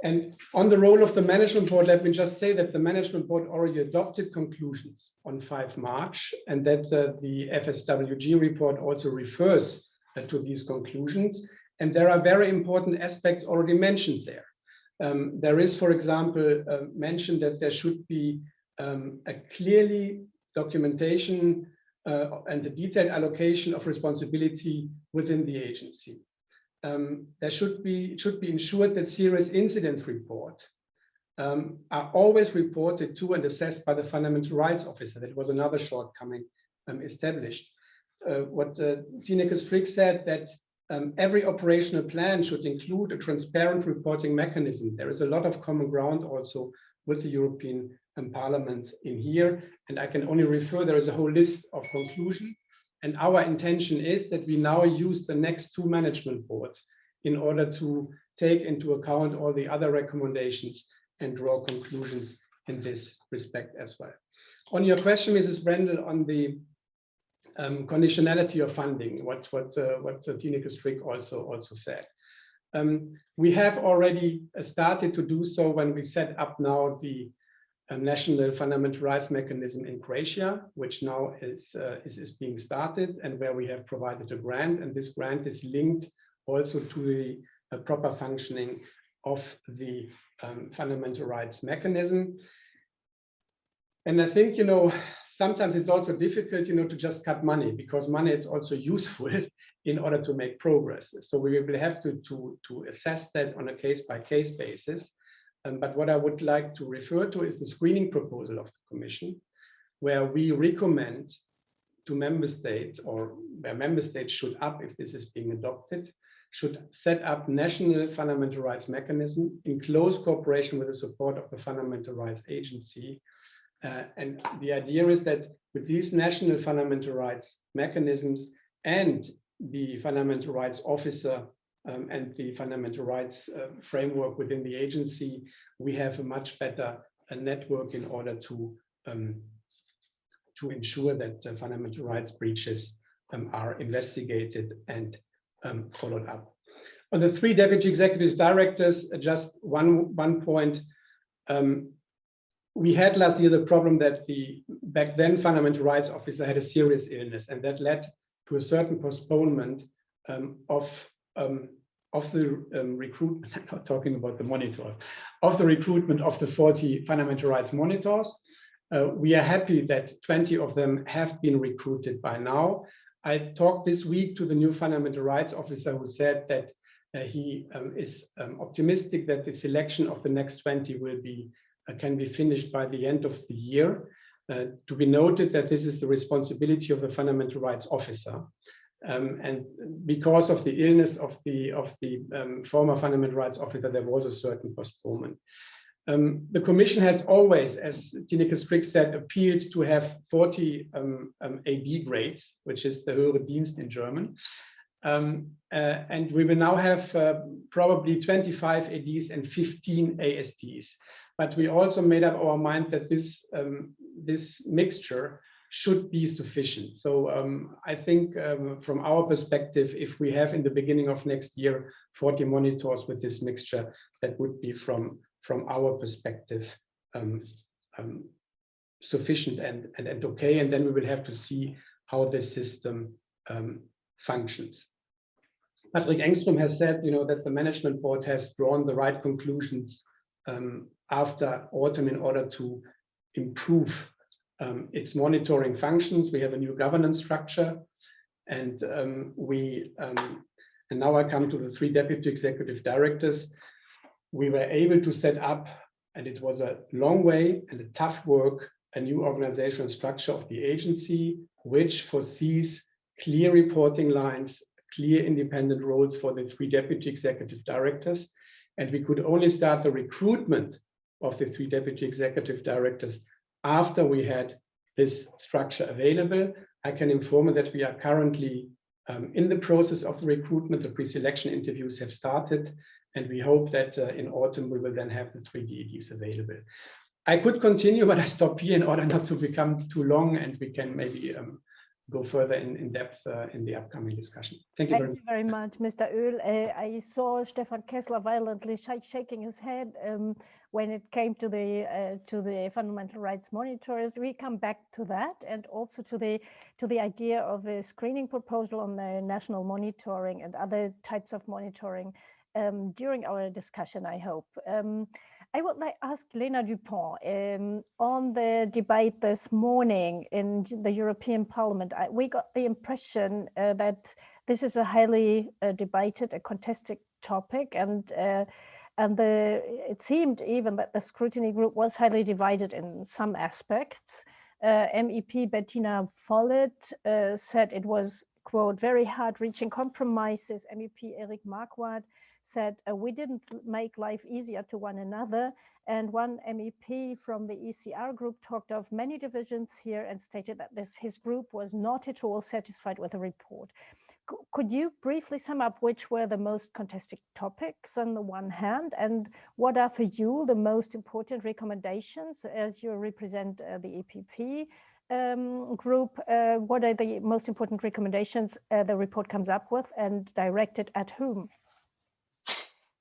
And on the role of the management board, let me just say that the management board already adopted conclusions on 5 March, and that the FSWG report also refers to these conclusions. And there are very important aspects already mentioned there. There is, for example, mentioned that there should be a clearly documentation and a detailed allocation of responsibility within the agency. There should be ensured that serious incidents reports are always reported to and assessed by the Fundamental Rights Officer. That was another shortcoming established. what Tineke Strik said, that every operational plan should include a transparent reporting mechanism. There is a lot of common ground also with the European Parliament in here, and I can only refer, there is a whole list of conclusions, and our intention is that we now use the next 2 management boards in order to take into account all the other recommendations and draw conclusions in this respect as well. On your question, Mrs. Brendel, on the conditionality of funding, what Tineke Strik also said. We have already started to do so when we set up now the national fundamental rights mechanism in Croatia, which now is being started, and where we have provided a grant, and this grant is linked also to the proper functioning of the fundamental rights mechanism. And I think, sometimes it's also difficult, to just cut money, because money is also useful in order to make progress. So we will have to assess that on a case-by-case basis. But what I would like to refer to is the screening proposal of the Commission, where we recommend to member states, or where member states should if this is being adopted, should set up national fundamental rights mechanism in close cooperation with the support of the Fundamental Rights Agency. And the idea is that with these national fundamental rights mechanisms and the fundamental rights officer and the fundamental rights framework within the agency, we have a much better network in order to ensure that fundamental rights breaches are investigated and followed up. On the 3 deputy executive directors, just one point. We had last year the problem that the back then fundamental rights officer had a serious illness, and that led to a certain postponement of the recruitment. I'm not talking about the monitors, of the recruitment of the 40 fundamental rights monitors. We are happy that 20 of them have been recruited by now. I talked this week to the new fundamental rights officer, who said that he is optimistic that the selection of the next 20 can be finished by the end of the year. To be noted that this is the responsibility of the fundamental rights officer. And because of the illness of the former fundamental rights officer, there was a certain postponement. The Commission has always, as Tineke Strik said, appealed to have 40 AD grades, which is the Höhere Dienst in German. And we will now have probably 25 ADs and 15 ASTs. But we also made up our mind that this mixture should be sufficient. So I think from our perspective, if we have in the beginning of next year 40 monitors with this mixture, that would be from our perspective sufficient and okay. And then we will have to see how the system functions. Patrik Engström has said, that the management board has drawn the right conclusions after autumn in order to improve its monitoring functions. We have a new governance structure, and now I come to the 3 deputy executive directors. We were able to set up, and it was a long way and a tough work, a new organizational structure of the agency, which foresees clear reporting lines, clear independent roles for the 3 deputy executive directors. And we could only start the recruitment of the 3 deputy executive directors after we had this structure available. I can inform you that we are currently in the process of the recruitment. The pre-selection interviews have started, and we hope that in autumn we will then have the 3 DEDs available. I could continue, but I stop here in order not to become too long, and we can maybe go further in depth in the upcoming discussion. Thank you very much, Mr. Oehl. I saw Stefan Keßler violently shaking his head when it came to the fundamental rights monitors. We come back to that, and also to the idea of a screening proposal on the national monitoring and other types of monitoring during our discussion, I hope. I would like to ask Lena Düpont on the debate this morning in the European Parliament. We got the impression that this is a highly debated, a contested topic, and it seemed even that the scrutiny group was highly divided in some aspects. MEP Bettina Follett said it was, quote, very hard reaching compromises. MEP Eric Marquardt said we didn't make life easier to one another. And one MEP from the ECR group talked of many divisions here and stated that his group was not at all satisfied with the report. Could you briefly sum up which were the most contested topics on the one hand, and what are for you the most important recommendations as you represent the EPP group? What are the most important recommendations the report comes up with, and directed at whom?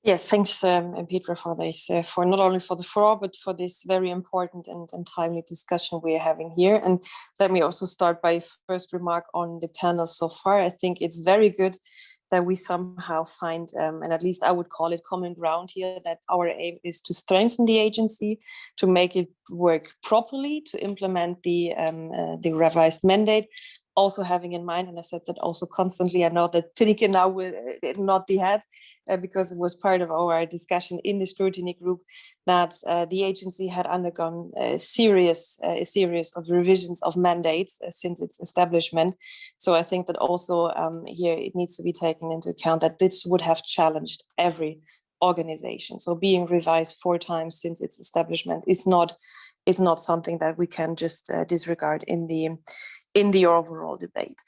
Yes, thanks, Petra, for this, for not only for the floor, but for this very important and timely discussion we are having here. And let me also start by first remark on the panel so far. I think it's very good that we somehow find, and at least I would call it common ground here, that our aim is to strengthen the agency, to make it work properly, to implement the revised mandate, also having in mind, and I said that also constantly, I know that Tineke now will nod the head because it was part of our discussion in the scrutiny group, that the agency had undergone a series of revisions of mandates since its establishment. So I think that also here it needs to be taken into account that this would have challenged every organization. So being revised 4 times since its establishment is not something that we can just disregard in the overall debate.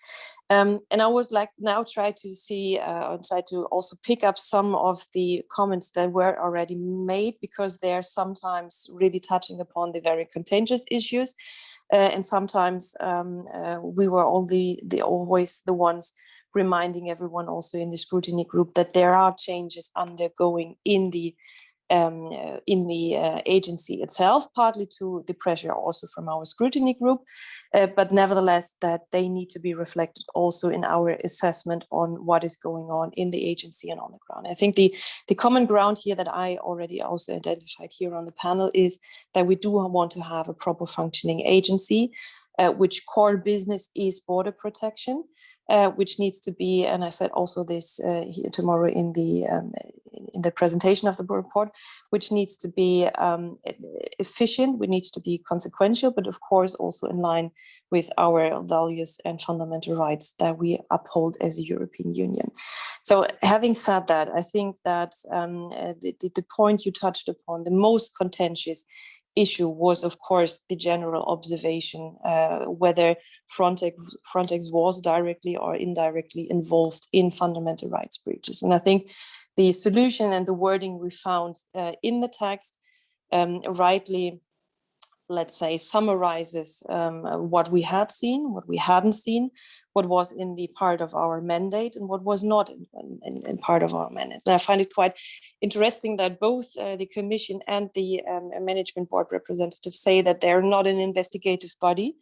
And I was like now try to also pick up some of the comments that were already made, because they are sometimes really touching upon the very contentious issues. And sometimes we were always the ones reminding everyone also in the scrutiny group that there are changes undergoing in the agency itself, partly to the pressure also from our scrutiny group, but nevertheless that they need to be reflected also in our assessment on what is going on in the agency and on the ground. I think the common ground here that I already also identified here on the panel is that we do want to have a proper functioning agency, which core business is border protection, which needs to be, and I said also this here tomorrow in the presentation of the report, which needs to be efficient, which needs to be consequential, but of course also in line with our values and fundamental rights that we uphold as a European Union. So having said that, I think that the point you touched upon, the most contentious issue was, of course, the general observation whether Frontex was directly or indirectly involved in fundamental rights breaches. And I think the solution and the wording we found in the text rightly, let's say, summarizes what we had seen, what we hadn't seen, what was in the part of our mandate and what was not in part of our mandate. And I find it quite interesting that both the Commission and the Management Board representatives say that they're not an investigative body,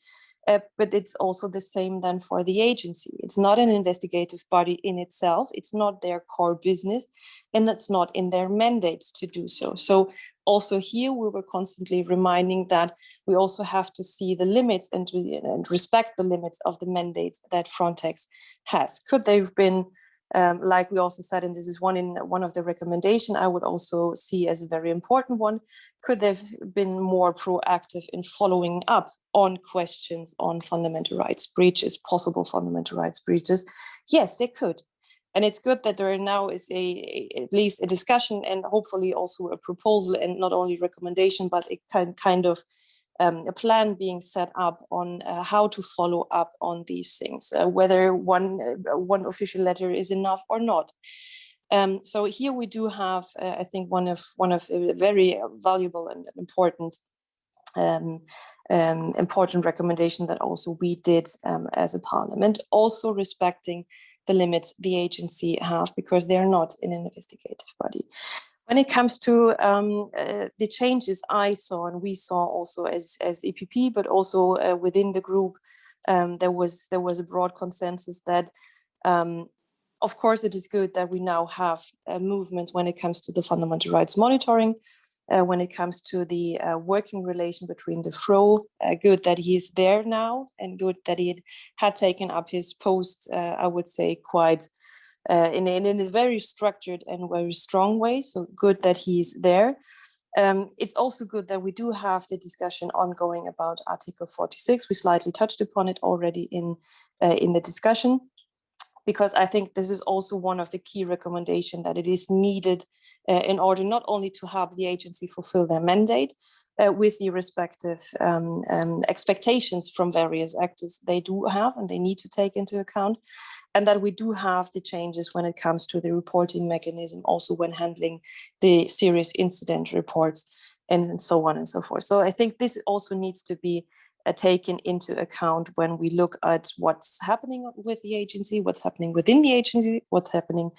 but it's also the same then for the agency. It's not an investigative body in itself, it's not their core business, and it's not in their mandate to do so. So also here we were constantly reminding that we also have to see the limits and respect the limits of the mandate that Frontex has. Could they have been, like we also said, and this is one of the recommendations I would also see as a very important one, could they have been more proactive in following up on questions on fundamental rights breaches, possible fundamental rights breaches? Yes, they could. And it's good that there now is at least a discussion and hopefully also a proposal, and not only recommendation, but a kind of a plan being set up on how to follow up on these things, whether one official letter is enough or not. So here we do have, I think, one of the very valuable and important recommendation that also we did as a parliament, also respecting the limits the agency have, because they are not in an investigative body. When it comes to the changes I saw and we saw also as EPP, but also within the group, there was a broad consensus that, of course, it is good that we now have movements when it comes to the fundamental rights monitoring, when it comes to the working relation between the FRO, good that he is there now, and good that he had taken up his post, I would say, quite in a very structured and very strong way. So good that he's there. It's also good that we do have the discussion ongoing about Article 46. We slightly touched upon it already in the discussion, because I think this is also one of the key recommendations that it is needed in order not only to have the agency fulfill their mandate with the respective expectations from various actors they do have and they need to take into account, and that we do have the changes when it comes to the reporting mechanism, also when handling the serious incident reports and so on and so forth. So I think this also needs to be taken into account when we look at what's happening with the agency, what's happening within the agency, what's happening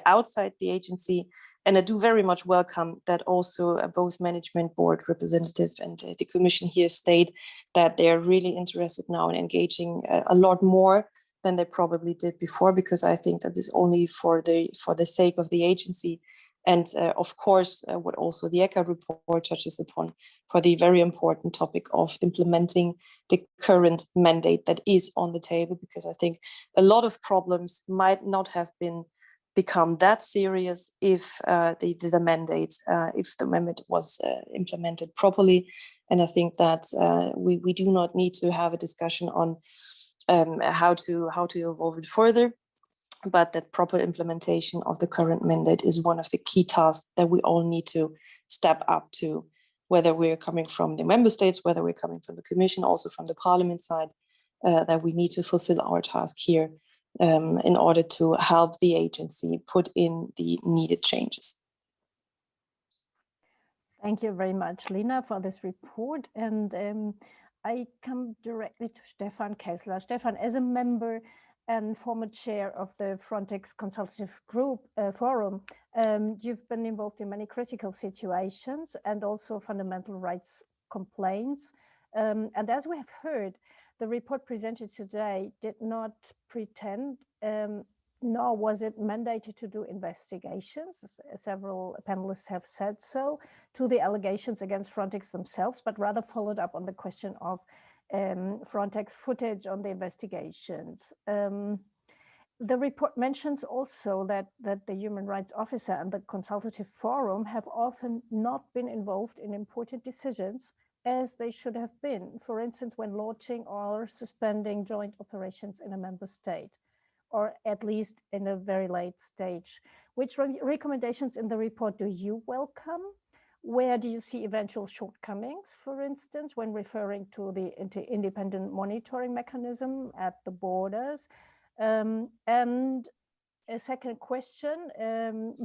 outside the agency. And I do very much welcome that also both management board representative and the commission here state that they are really interested now in engaging a lot more than they probably did before, because I think that is only for the sake of the agency. And of course, what also the ECHA report touches upon, for the very important topic of implementing the current mandate that is on the table, because I think a lot of problems might not have become that serious if the mandate was implemented properly. And I think that we do not need to have a discussion on how to evolve it further, but that proper implementation of the current mandate is one of the key tasks that we all need to step up to, whether we're coming from the member states, whether we're coming from the commission, also from the parliament side, that we need to fulfill our task here in order to help the agency put in the needed changes. Thank you very much, Lena, for this report. And I come directly to Stefan Keßler. Stefan, as a member and former chair of the Frontex Consultative Group Forum, you've been involved in many critical situations and also fundamental rights complaints. And as we have heard, the report presented today did not pretend, nor was it mandated to do investigations, several panelists have said so, to the allegations against Frontex themselves, but rather followed up on the question of Frontex footage on the investigations. The report mentions also that the Human Rights Officer and the Consultative Forum have often not been involved in important decisions as they should have been, for instance, when launching or suspending joint operations in a member state, or at least in a very late stage. Which recommendations in the report do you welcome? Where do you see eventual shortcomings, for instance, when referring to the independent monitoring mechanism at the borders? And a second question,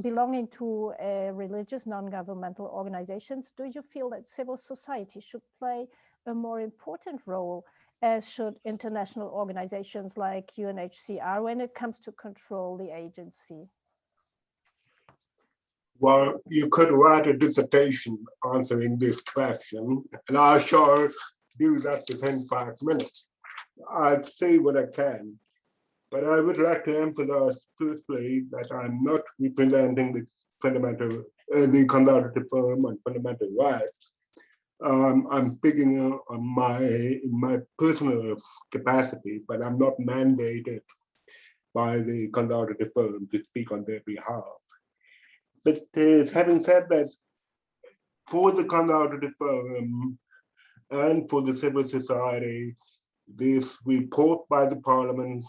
belonging to religious non-governmental organizations, do you feel that civil society should play a more important role, as should international organizations like UNHCR, when it comes to control the agency? Well, you could write a dissertation answering this question, and I shall do that within 5 minutes. I'll say what I can, but I would like to emphasize firstly that I'm not representing the the Consultative Forum on fundamental rights. I'm speaking in my personal capacity, but I'm not mandated by the Consultative Forum to speak on their behalf. But having said that, for the Consultative Forum and for the civil society, this report by the Parliament,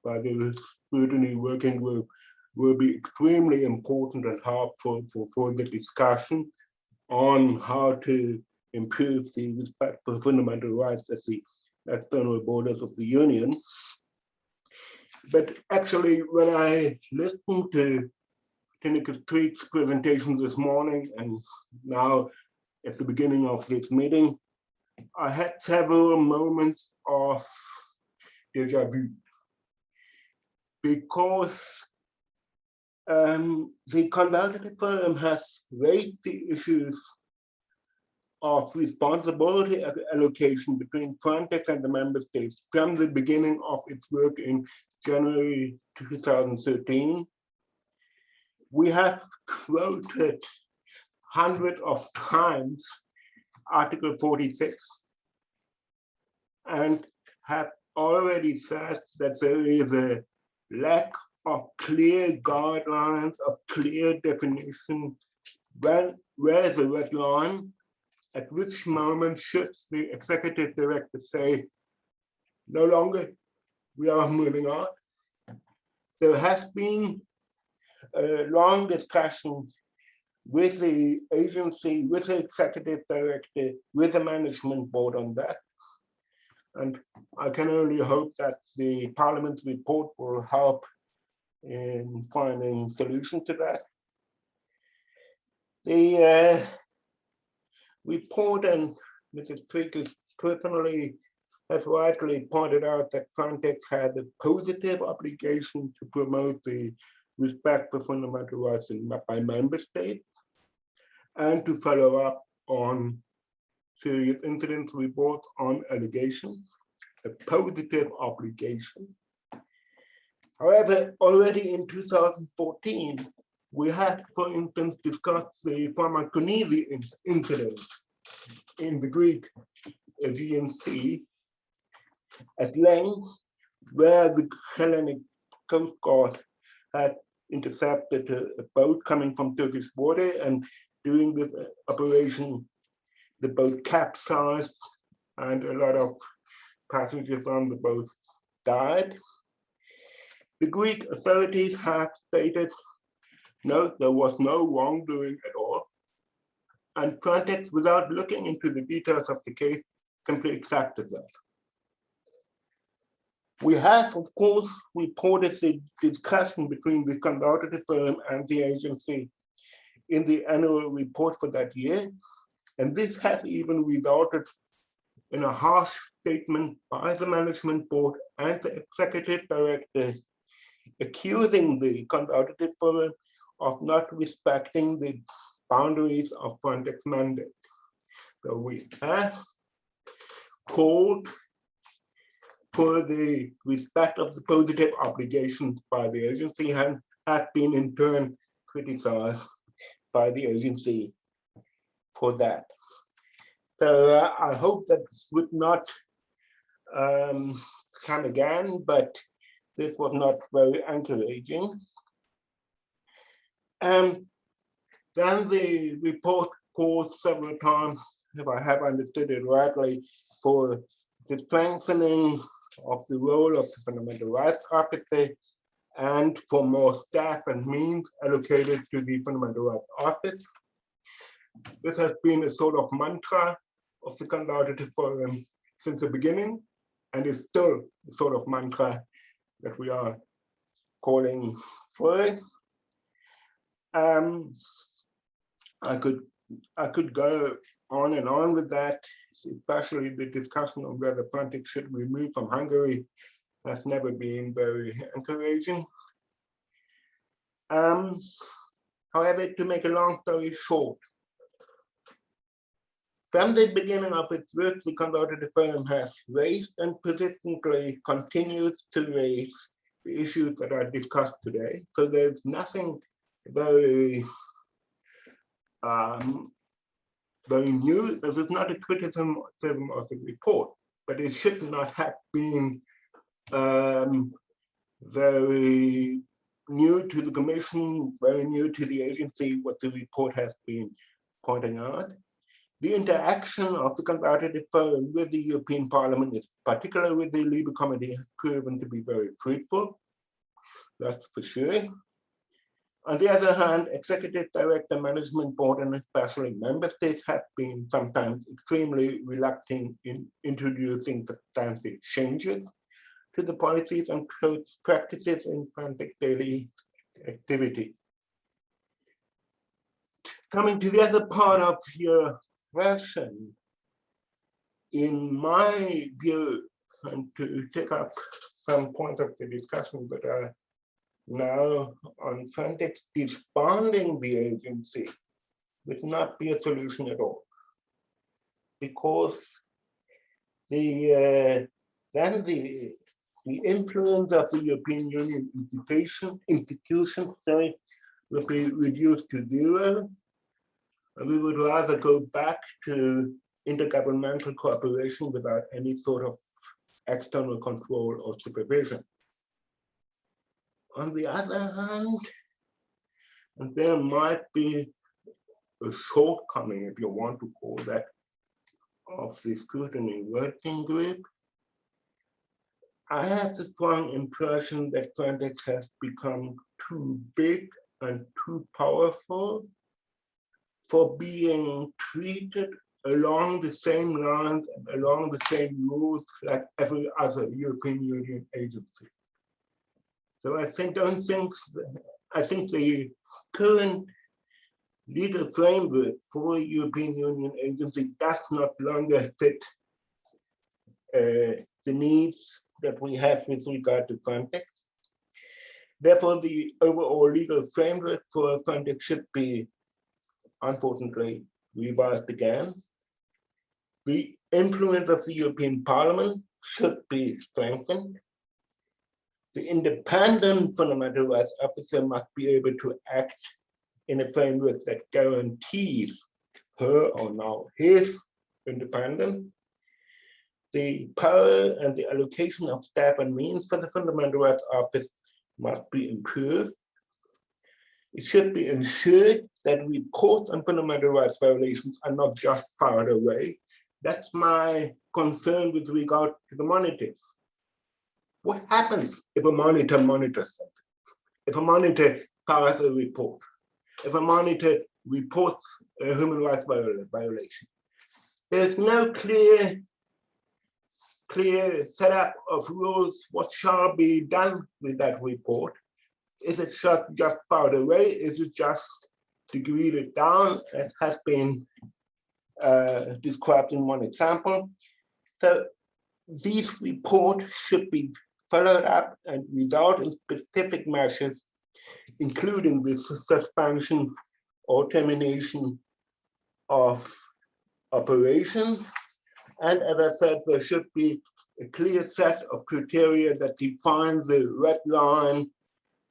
by the Scrutiny Working Group, will be extremely important and helpful for the discussion on how to improve the respect for fundamental rights at the external borders of the Union. But actually, when I listened to Tineke Strik's presentation this morning, and now at the beginning of this meeting, I had several moments of déjà vu, because the Consultative Forum has raised the issues of responsibility allocation between Frontex and the member states from the beginning of its work in January 2013. We have quoted hundreds of times Article 46 and have already said that there is a lack of clear guidelines, of clear definition where is the red line? At which moment should the executive director say, no longer, we are moving on? There has been a long discussion with the agency, with the executive director, with the management board on that. And I can only hope that the Parliament's report will help in finding a solution to that. The report, and Mrs. Strik personally has rightly pointed out that Frontex had a positive obligation to promote the respect for fundamental rights by member states and to follow up on serious incidents reports on allegations, a positive obligation. However, already in 2014, we had, for instance, discussed the Pharmakonisi incident in the Greek GMC at length, where the Hellenic Coast Guard had intercepted a boat coming from Turkish border, and during this operation, the boat capsized and a lot of passengers on the boat died. The Greek authorities have stated, no, there was no wrongdoing at all. And Frontex, without looking into the details of the case, simply accepted that. We have, of course, reported the discussion between the consultative firm and the agency in the annual report for that year. And this has even resulted in a harsh statement by the management board and the executive director accusing the consultative firm of not respecting the boundaries of Frontex mandate. So we have called for the respect of the positive obligations by the agency and have been in turn criticized by the agency for that. So I hope that would not come again, but this was not very encouraging. Then the report calls several times, if I have understood it rightly, for the strengthening of the role of the Fundamental Rights Officer and for more staff and means allocated to the Fundamental Rights Office. This has been a sort of mantra of the Consultative Forum since the beginning, and is still a sort of mantra that we are calling for. I could go on and on with that, especially the discussion on whether Frontex should be removed from Hungary has never been very encouraging. However, to make a long story short, from the beginning of its work, the Consultative Forum has raised and persistently continues to raise the issues that are discussed today. So there's nothing very very new. This is not a criticism of the report, but it should not have been very new to the Commission, very new to the agency, what the report has been pointing out. The interaction of the Consultative Forum with the European Parliament, particularly with the Libe Committee, has proven to be very fruitful. That's for sure. On the other hand, Executive Director, Management Board, and especially member states have been sometimes extremely reluctant in introducing substantive changes to the policies and practices in Frontex daily activity. Coming to the other part of your question, in my view, and to take up some points of the discussion that are now on Frontex, disbanding the agency would not be a solution at all, because then the influence of the European Union institution will be reduced to zero, and we would rather go back to intergovernmental cooperation without any sort of external control or supervision. On the other hand, and there might be a shortcoming, if you want to call that, of the scrutiny working group. I have the strong impression that Frontex has become too big and too powerful for being treated along the same lines and along the same rules like every other European Union agency. So I think the current legal framework for a European Union agency does not longer fit the needs that we have with regard to Frontex. Therefore, the overall legal framework for Frontex should be, unfortunately, revised again. The influence of the European Parliament should be strengthened. The independent fundamental rights officer must be able to act in a framework that guarantees her or now his independence. The power and the allocation of staff and means for the Fundamental Rights Office must be improved. It should be ensured that reports on fundamental rights violations are not just filed away. That's my concern with regard to the monitors. What happens if a monitor monitors something? If a monitor files a report? If a monitor reports a human rights violation? There's no clear setup of rules what shall be done with that report. Is it just filed away? Is it just degreed it down, as has been described in one example? So these reports should be followed up and result in specific measures, including the suspension or termination of operations. And as I said, there should be a clear set of criteria that defines the red line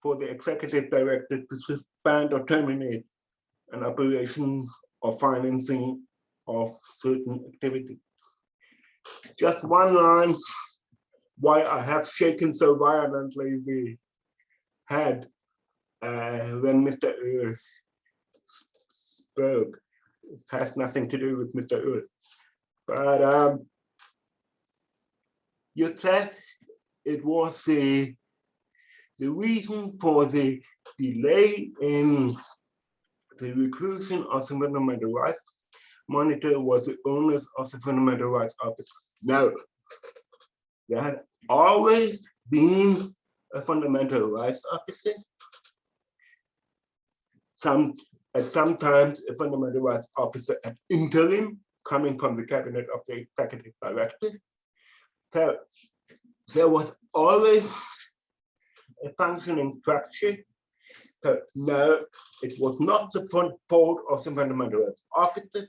for the executive director to suspend or terminate an operation or financing of certain activity. Just one line, why I have shaken so violently the head when Mr. spoke. It has nothing to do with Mr. But you said it was the reason for the delay in the recruitment of the fundamental rights monitor was the owners of the Fundamental Rights Office. No, there had always been a fundamental rights officer. Sometimes a fundamental rights officer at interim, coming from the cabinet of the executive director. So there was always a functioning structure. So no, it was not the fault of the fundamental rights officer.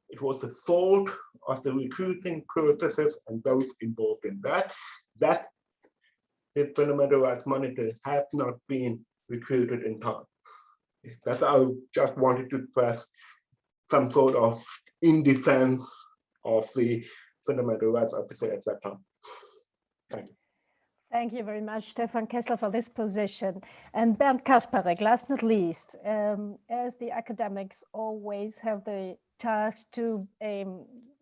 It was the fault of the recruiting processes and those involved in that the fundamental rights monitor have not been recruited in time. That's I just wanted to press some sort of in defense of the fundamental rights officer at that time. Thank you. Thank you very much, Stefan Keßler, for this position. And Bernd Kasparek, last not least, as the academics always have the task to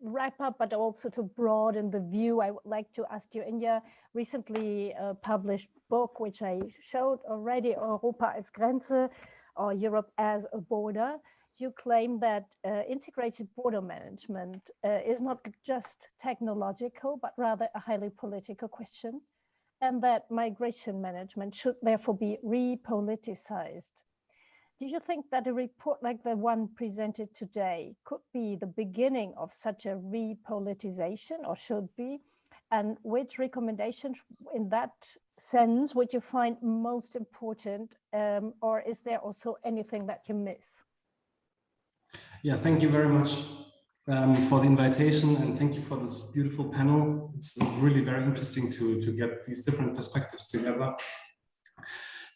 wrap up, but also to broaden the view, I would like to ask you, in your recently published book, which I showed already, Europa als Grenze, or Europe as a Border, you claim that integrated border management is not just technological, but rather a highly political question, and that migration management should therefore be repoliticized. Do you think that a report like the one presented today could be the beginning of such a repoliticization, or should be? And which recommendations in that sense would you find most important, or is there also anything that you miss? Yeah, thank you very much for the invitation, and thank you for this beautiful panel. It's really very interesting to get these different perspectives together.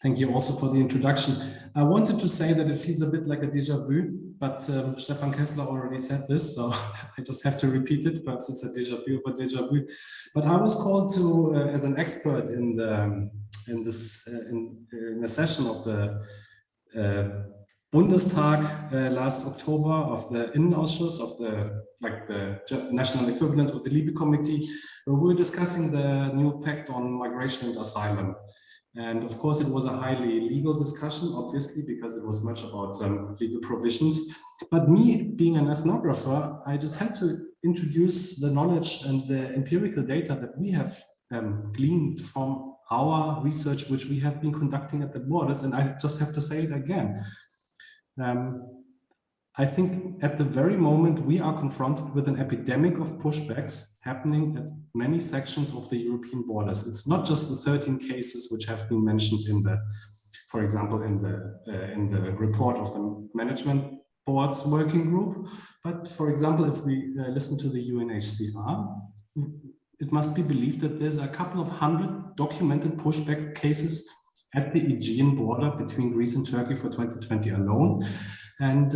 Thank you also for the introduction. I wanted to say that it feels a bit like a déjà vu, but Stefan Keßler already said this, so I just have to repeat it. Perhaps it's a déjà vu of a déjà vu. But I was called to as an expert in a session of the Bundestag last October of the Innenausschuss of the national equivalent of the Liebe Committee, where we were discussing the new pact on migration and asylum. And of course, it was a highly legal discussion, obviously, because it was much about legal provisions. But me being an ethnographer, I just had to introduce the knowledge and the empirical data that we have gleaned from our research, which we have been conducting at the borders. And I just have to say it again. I think at the very moment we are confronted with an epidemic of pushbacks happening at many sections of the European borders. It's not just the 13 cases which have been mentioned in the, for example, in the report of the management board's working group, but for example, if we listen to the UNHCR, it must be believed that there's a couple of hundred documented pushback cases at the Aegean border between Greece and Turkey for 2020 alone. And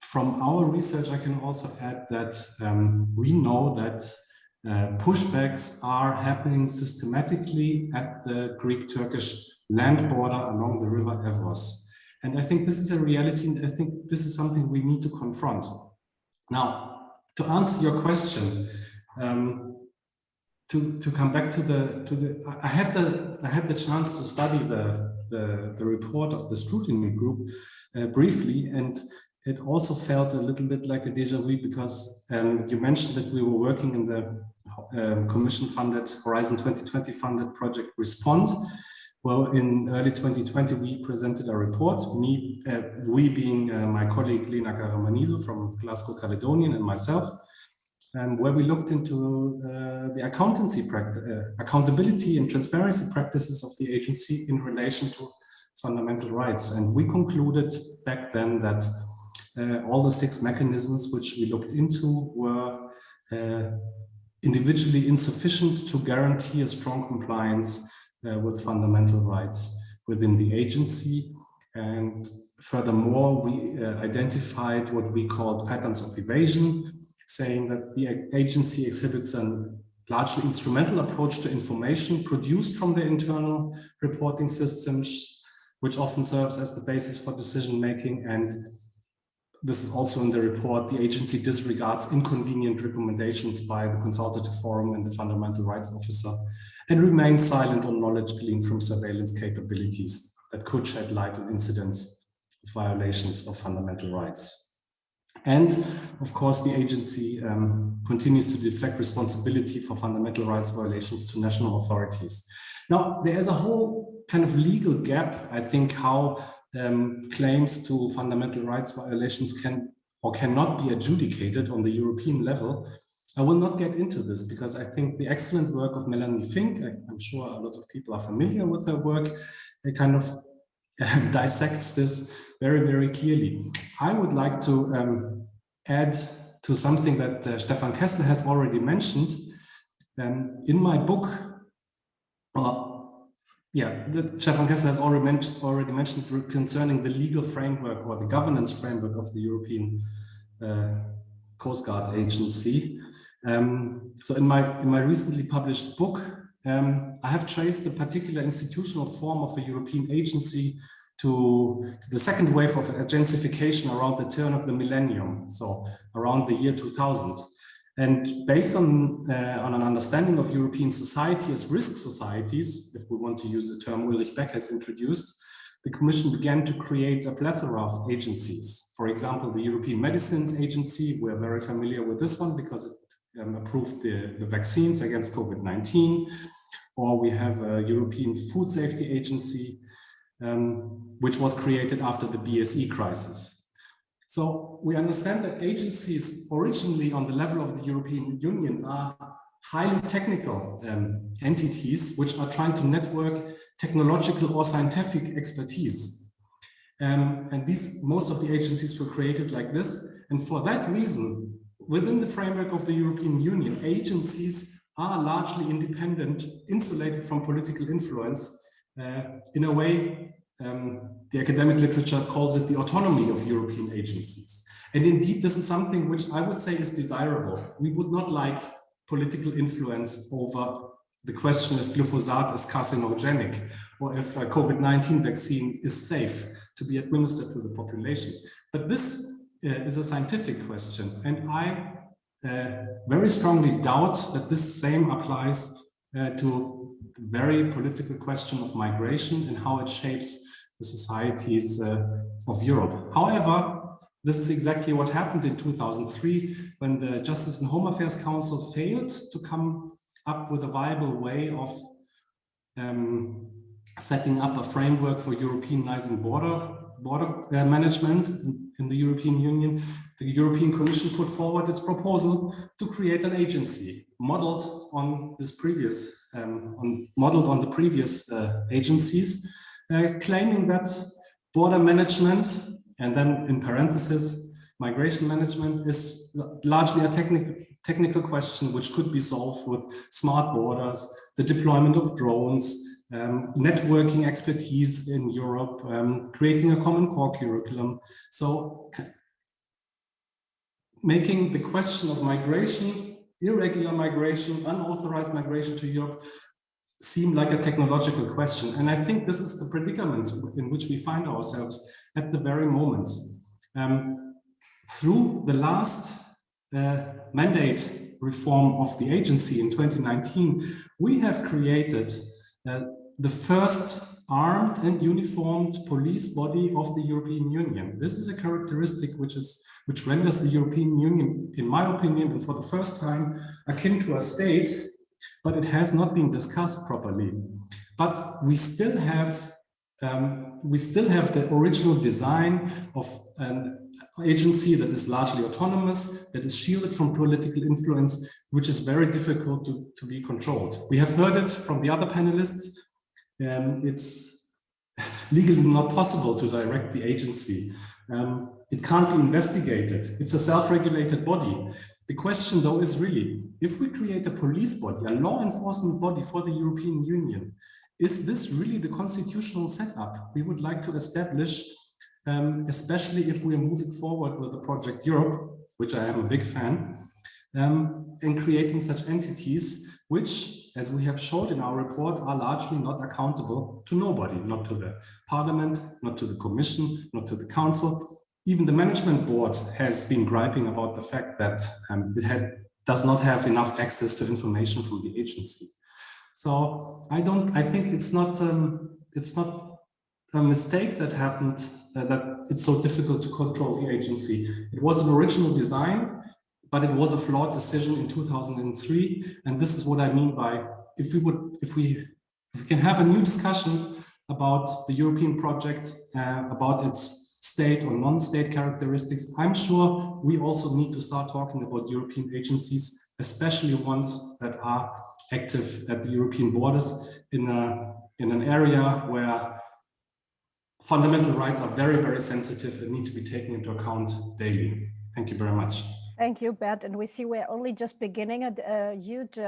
from our research, I can also add that we know that pushbacks are happening systematically at the Greek-Turkish land border along the river Evros. And I think this is a reality, and I think this is something we need to confront. Now, to answer your question, to come back to the I had the chance to study the report of the scrutiny group briefly, and it also felt a little bit like a déjà vu, because you mentioned that we were working in the Commission-funded Horizon 2020 funded project Respond. Well, in early 2020, we presented a report, we being my colleague Lena Düpont from Glasgow Caledonian and myself, where we looked into the accountability and transparency practices of the agency in relation to fundamental rights. And we concluded back then that all the 6 mechanisms which we looked into were individually insufficient to guarantee a strong compliance with fundamental rights within the agency. And furthermore, we identified what we called patterns of evasion, saying that the agency exhibits a largely instrumental approach to information produced from the internal reporting systems, which often serves as the basis for decision making. And this is also in the report, the agency disregards inconvenient recommendations by the Consultative Forum and the Fundamental Rights Officer, and remains silent on knowledge gleaned from surveillance capabilities that could shed light on incidents of violations of fundamental rights. And of course, the agency continues to deflect responsibility for fundamental rights violations to national authorities. Now, there is a whole kind of legal gap, I think, how claims to fundamental rights violations can or cannot be adjudicated on the European level. I will not get into this because I think the excellent work of Melanie Fink, I'm sure a lot of people are familiar with her work, it kind of dissects this very, very clearly. I would like to add to something that Stefan Keßler has already mentioned. In my book, Stefan Keßler has already mentioned concerning the legal framework or the governance framework of the European Coast Guard Agency. So in my recently published book, I have traced the particular institutional form of a European agency to the second wave of agensification around the turn of the millennium, so around the year 2000. And based on an understanding of European society as risk societies, if we want to use the term Ulrich Beck has introduced, the Commission began to create a plethora of agencies. For example, the European Medicines Agency, we're very familiar with this one because it approved the vaccines against COVID-19. Or we have a European Food Safety Agency, which was created after the BSE crisis. So we understand that agencies originally on the level of the European Union are highly technical entities which are trying to network technological or scientific expertise. And most of the agencies were created like this. And for that reason, within the framework of the European Union, agencies are largely independent, insulated from political influence. In a way, the academic literature calls it the autonomy of European agencies. And indeed, this is something which I would say is desirable. We would not like political influence over the question if glyphosate is carcinogenic or if a COVID-19 vaccine is safe. to be administered to the population. But this is a scientific question, and I very strongly doubt that this same applies to the very political question of migration and how it shapes the societies of Europe. However, this is exactly what happened in 2003 when the Justice and Home Affairs Council failed to come up with a viable way of setting up a framework for Europeanizing border management in the European Union. The European Commission put forward its proposal to create an agency modeled on this previous, modeled on the previous agencies, claiming that border management, and then in parentheses, migration management, is largely a technical question which could be solved with smart borders, the deployment of drones, networking expertise in Europe, creating a common core curriculum. So making the question of migration, irregular migration, unauthorized migration to Europe seem like a technological question. And I think this is the predicament in which we find ourselves at the very moment. Through the last mandate reform of the agency in 2019, we have created the first armed and uniformed police body of the European Union. This is a characteristic which renders the European Union, in my opinion, and for the first time, akin to a state, but it has not been discussed properly. But we still have the original design of an agency that is largely autonomous, that is shielded from political influence, which is very difficult to be controlled. We have heard it from the other panelists. It's legally not possible to direct the agency. It can't be investigated. It's a self-regulated body. The question, though, is really, if we create a police body, a law enforcement body for the European Union, is this really the constitutional setup we would like to establish, especially if we are moving forward with the Project Europe, which I am a big fan, in creating such entities, which, as we have showed in our report, are largely not accountable to nobody, not to the Parliament, not to the Commission, not to the Council. Even the management board has been griping about the fact that does not have enough access to information from the agency. So I think it's not a mistake that happened, that it's so difficult to control the agency. It was an original design, but it was a flawed decision in 2003. And this is what I mean by, if we can have a new discussion about the European project, about its state or non-state characteristics, I'm sure we also need to start talking about European agencies, especially ones that are active at the European borders in an area where fundamental rights are very, very sensitive and need to be taken into account daily. Thank you very much. Thank you, Bernd. And we see we're only just beginning a huge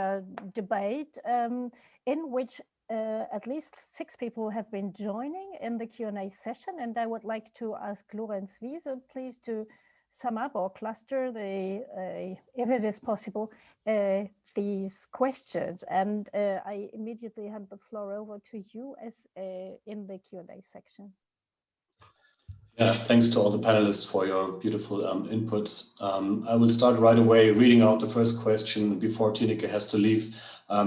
debate in which at least 6 people have been joining in the Q&A session. And I would like to ask Lorenz Wiese, please, to sum up or cluster if it is possible, these questions. And I immediately hand the floor over to you as in the Q&A section. Yeah, thanks to all the panelists for your beautiful inputs. I will start right away reading out the first question before Tineke has to leave,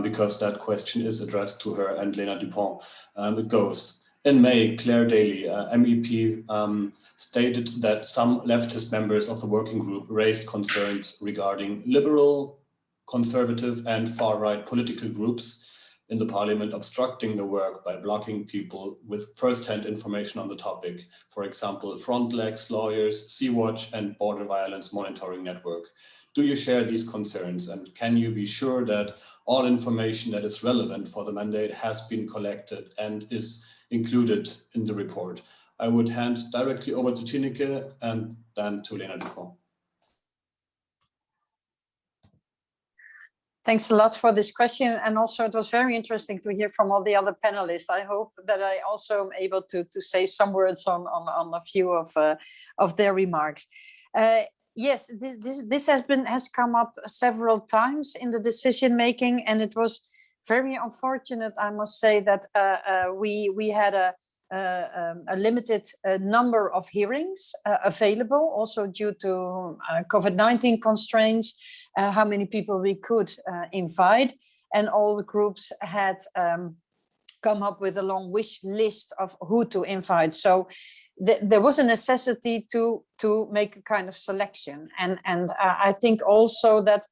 because that question is addressed to her and Lena Düpont. It goes, in May, Claire Daly, MEP, stated that some leftist members of the working group raised concerns regarding liberal, conservative and far-right political groups in the parliament obstructing the work by blocking people with first-hand information on the topic. For example, Frontex, lawyers, Sea-Watch and Border Violence Monitoring Network. Do you share these concerns, and can you be sure that all information that is relevant for the mandate has been collected and is included in the report? I would hand directly over to Tineke and then to Lena Düpont. Thanks a lot for this question. And also it was very interesting to hear from all the other panelists. I hope that I also am able to say some words on a few of their remarks. Yes, this has come up several times in the decision making, and it was very unfortunate, I must say, that we had a limited number of hearings available, also due to COVID-19 constraints, how many people we could invite. And all the groups had come up with a long wish list of who to invite. So there was a necessity to make a kind of selection. And I think also that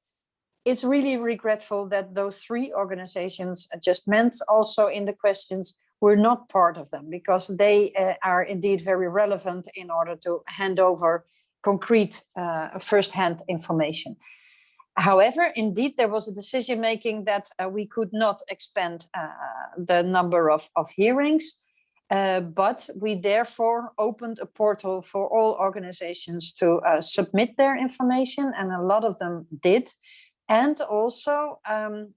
it's really regretful that those 3 organizations just meant also in the questions were not part of them, because they are indeed very relevant in order to hand over concrete first-hand information. However, indeed, there was a decision making that we could not expand the number of hearings, but we therefore opened a portal for all organizations to submit their information, and a lot of them did. And also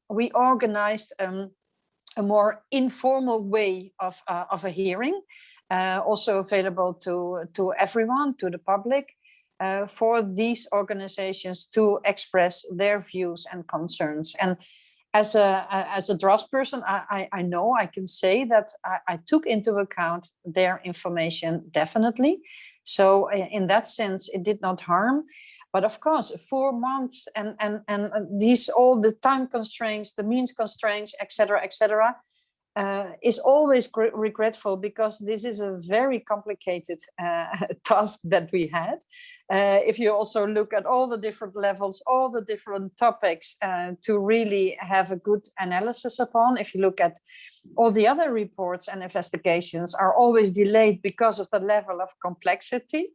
we organized a more informal way of a hearing, also available to everyone, to the public, for these organizations to express their views and concerns. And as a draftsperson, I know I can say that I took into account their information, definitely. So in that sense, it did not harm. But of course, 4 months and these all the time constraints, the means constraints, etc., is always regretful, because this is a very complicated task that we had. If you also look at all the different levels, all the different topics to really have a good analysis upon. If you look at all the other reports and investigations are always delayed because of the level of complexity.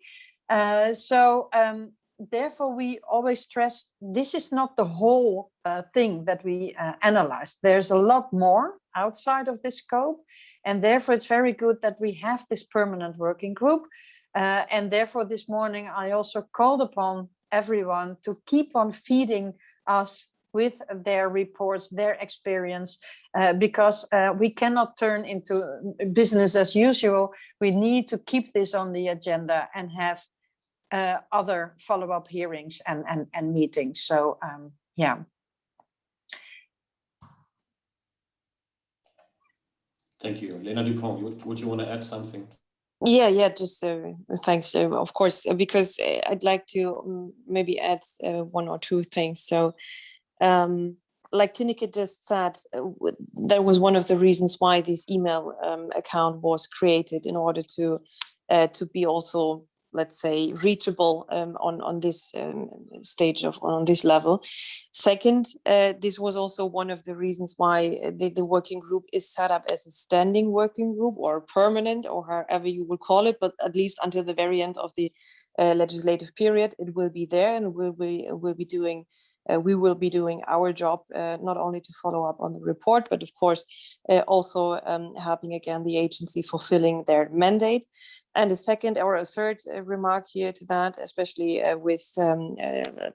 Therefore, we always stress this is not the whole thing that we analyzed. There's a lot more outside of this scope, and therefore it's very good that we have this permanent working group. And therefore, this morning I also called upon everyone to keep on feeding us with their reports, their experience, because we cannot turn into business as usual. We need to keep this on the agenda and have other follow-up hearings and meetings. So yeah. Thank you. Lena Düpont, would you want to add something? Yeah, just thanks, of course, because I'd like to maybe add 1 or 2 things. So like Tineke just said, that was one of the reasons why this email account was created, in order to be also, let's say, reachable on this stage on this level. Second, this was also one of the reasons why the working group is set up as a standing working group, or permanent, or however you will call it, but at least until the very end of the legislative period, it will be there, and we will be doing our job, not only to follow up on the report, but of course also helping again the agency fulfilling their mandate. And a second or a third remark here to that, especially with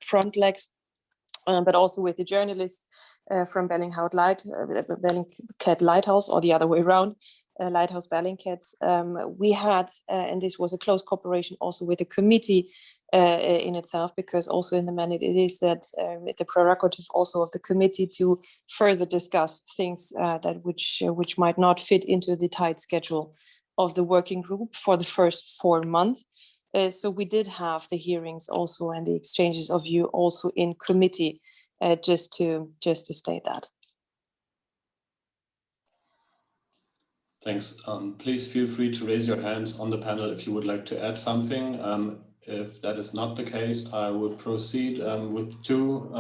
Frontex, but also with the journalists from Bellingcat Lighthouse, or the other way around, Lighthouse Bellingcat. We had, and this was a close cooperation also with the committee in itself, because also in the mandate it is that the prerogative also of the committee to further discuss things that which might not fit into the tight schedule of the working group for the first 4 months. So we did have the hearings also, and the exchanges of view also in committee, just to state that. Thanks. Please feel free to raise your hands on the panel if you would like to add something. If that is not the case, I will proceed with 2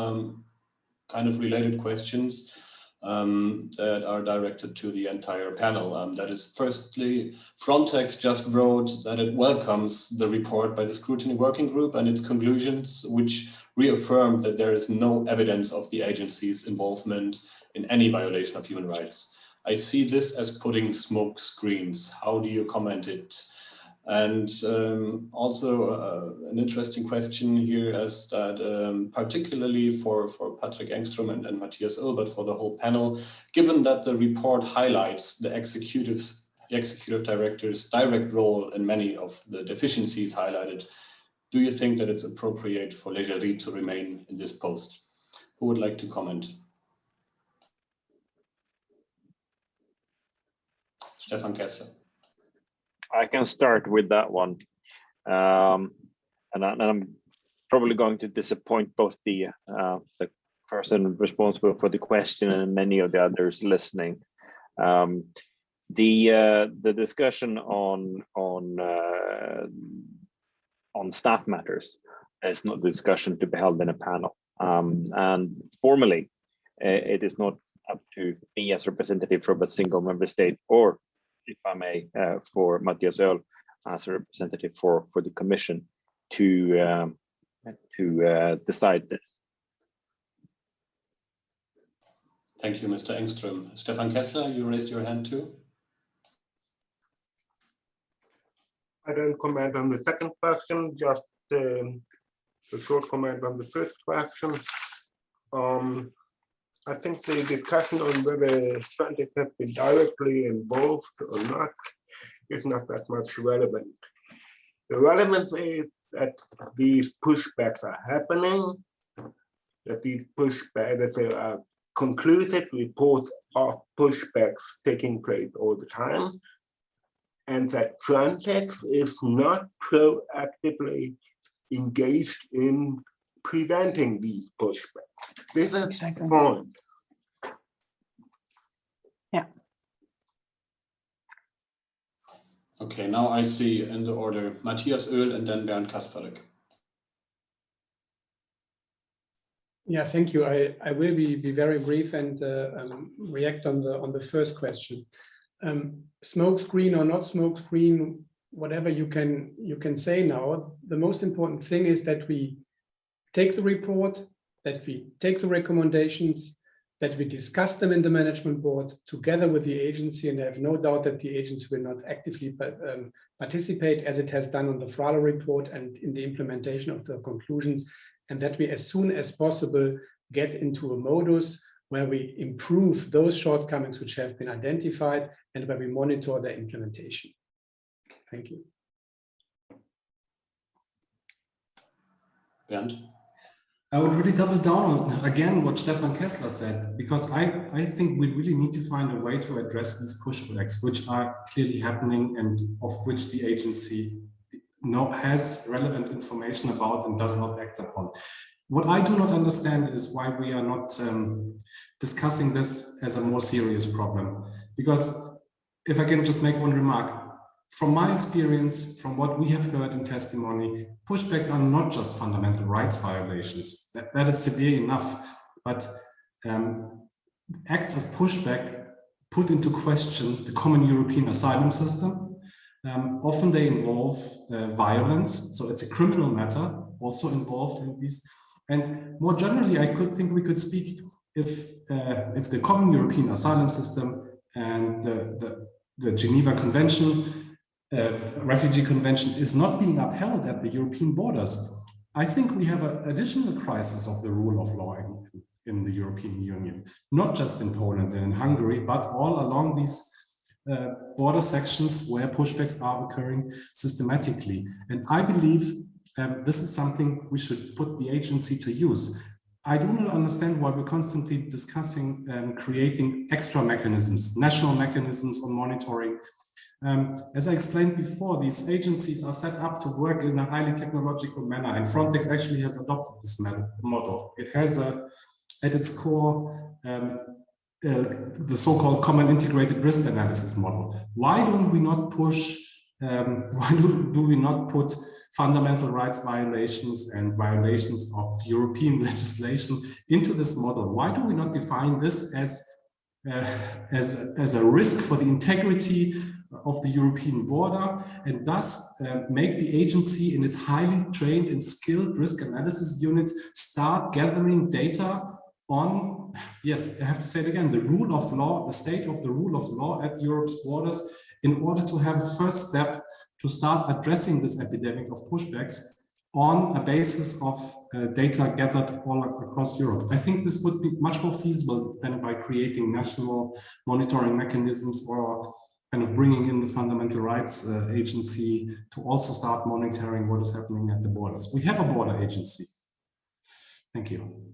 kind of related questions that are directed to the entire panel. That is, firstly, Frontex just wrote that it welcomes the report by the Scrutiny Working Group and its conclusions, which reaffirmed that there is no evidence of the agency's involvement in any violation of human rights. I see this as putting smoke screens. How do you comment it? And also an interesting question here is that particularly for Patrik, Engström and Matthias, but for the whole panel, given that the report highlights the executive director's direct role in many of the deficiencies highlighted, do you think that it's appropriate for Leggeri to remain in this post? Who would like to comment? Stefan Keßler. I can start with that one. And I'm probably going to disappoint both the person responsible for the question and many of the others listening. The discussion on staff matters is not a discussion to be held in a panel. And formally, it is not up to me as representative from a single member state, or if I may, for Matthias as a representative for the Commission to decide this. Thank you, Mr. Engström. Stefan Keßler, you raised your hand too. I don't comment on the second question, just a short comment on the first question. I think the discussion on whether Frontex has been directly involved or not is not that much relevant. The relevance is that these pushbacks are happening, that these pushbacks, that there are conclusive reports of pushbacks taking place all the time, and that Frontex is not proactively engaged in preventing these pushbacks. This is Exactly. the point. Yeah. Okay, now I see in the order Matthias and then Bernd Kasparek. Yeah, thank you. I will be very brief and react on the first question. Smoke screen or not smoke screen, whatever you can say now, the most important thing is that we take the report, that we take the recommendations, that we discuss them in the management board together with the agency, and I have no doubt that the agency will not actively participate as it has done on the FRALA report and in the implementation of the conclusions, and that we as soon as possible get into a modus where we improve those shortcomings which have been identified and where we monitor their implementation. Thank you. Bernd? I would really double down on, again, what Stefan Keßler said, because I think we really need to find a way to address these pushbacks, which are clearly happening and of which the agency has relevant information about and does not act upon. What I do not understand is why we are not discussing this as a more serious problem. Because if I can just make one remark, from my experience, from what we have heard in testimony, pushbacks are not just fundamental rights violations. That is severe enough, but acts of pushback put into question the common European asylum system. Often they involve violence, so it's a criminal matter also involved in these. And more generally, I think we could speak if the common European asylum system and the Geneva Convention, Refugee Convention is not being upheld at the European borders, I think we have an additional crisis of the rule of law in the European Union, not just in Poland and in Hungary, but all along these border sections where pushbacks are occurring systematically. And I believe this is something we should put the agency to use. I do not understand why we're constantly discussing creating extra mechanisms, national mechanisms on monitoring. As I explained before, these agencies are set up to work in a highly technological manner, and Frontex actually has adopted this model. It has at its core the so-called common integrated risk analysis model. Why don't we not push, why do we not put fundamental rights violations and violations of European legislation into this model? Why do we not define this as a risk for the integrity of the European border, and thus make the agency in its highly trained and skilled risk analysis unit start gathering data on, yes, I have to say it again, the rule of law, the state of the rule of law at Europe's borders, in order to have a first step to start addressing this epidemic of pushbacks on a basis of data gathered all across Europe. I think this would be much more feasible than by creating national monitoring mechanisms or kind of bringing in the Fundamental Rights Agency to also start monitoring what is happening at the borders. We have a border agency. Thank you.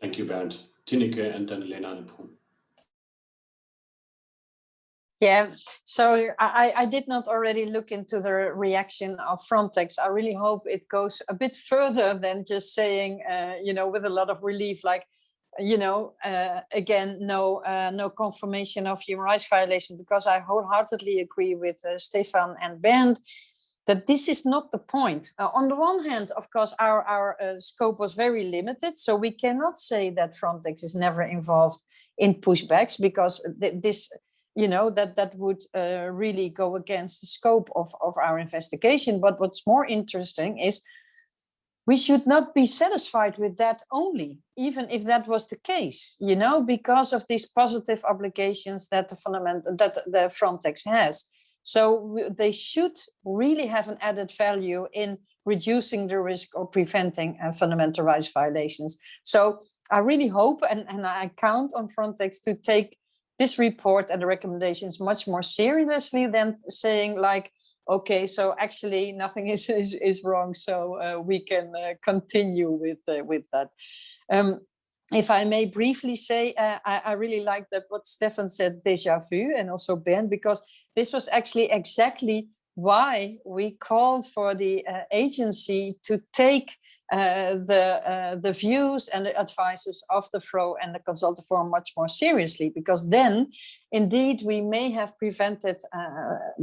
Thank you, Bernd. Tineke and then Lena Düpont. Yeah, so I did not already look into the reaction of Frontex. I really hope it goes a bit further than just saying, you know, with a lot of relief, like, you know, again, no confirmation of human rights violation, because I wholeheartedly agree with Stefan and Bernd that this is not the point. On the one hand, of course, our scope was very limited, so we cannot say that Frontex is never involved in pushbacks, because this, you know, that would really go against the scope of our investigation. But what's more interesting is we should not be satisfied with that only, even if that was the case, you know, because of these positive obligations that the Frontex has. So they should really have an added value in reducing the risk or preventing fundamental rights violations. So I really hope and I count on Frontex to take this report and the recommendations much more seriously than saying like, okay, so actually nothing is wrong, so we can continue with that. If I may briefly say, I really like that what Stefan said, déjà vu, and also Bernd, because this was actually exactly why we called for the agency to take the views and the advices of the FRO and the Consultative Forum much more seriously, because then indeed we may have prevented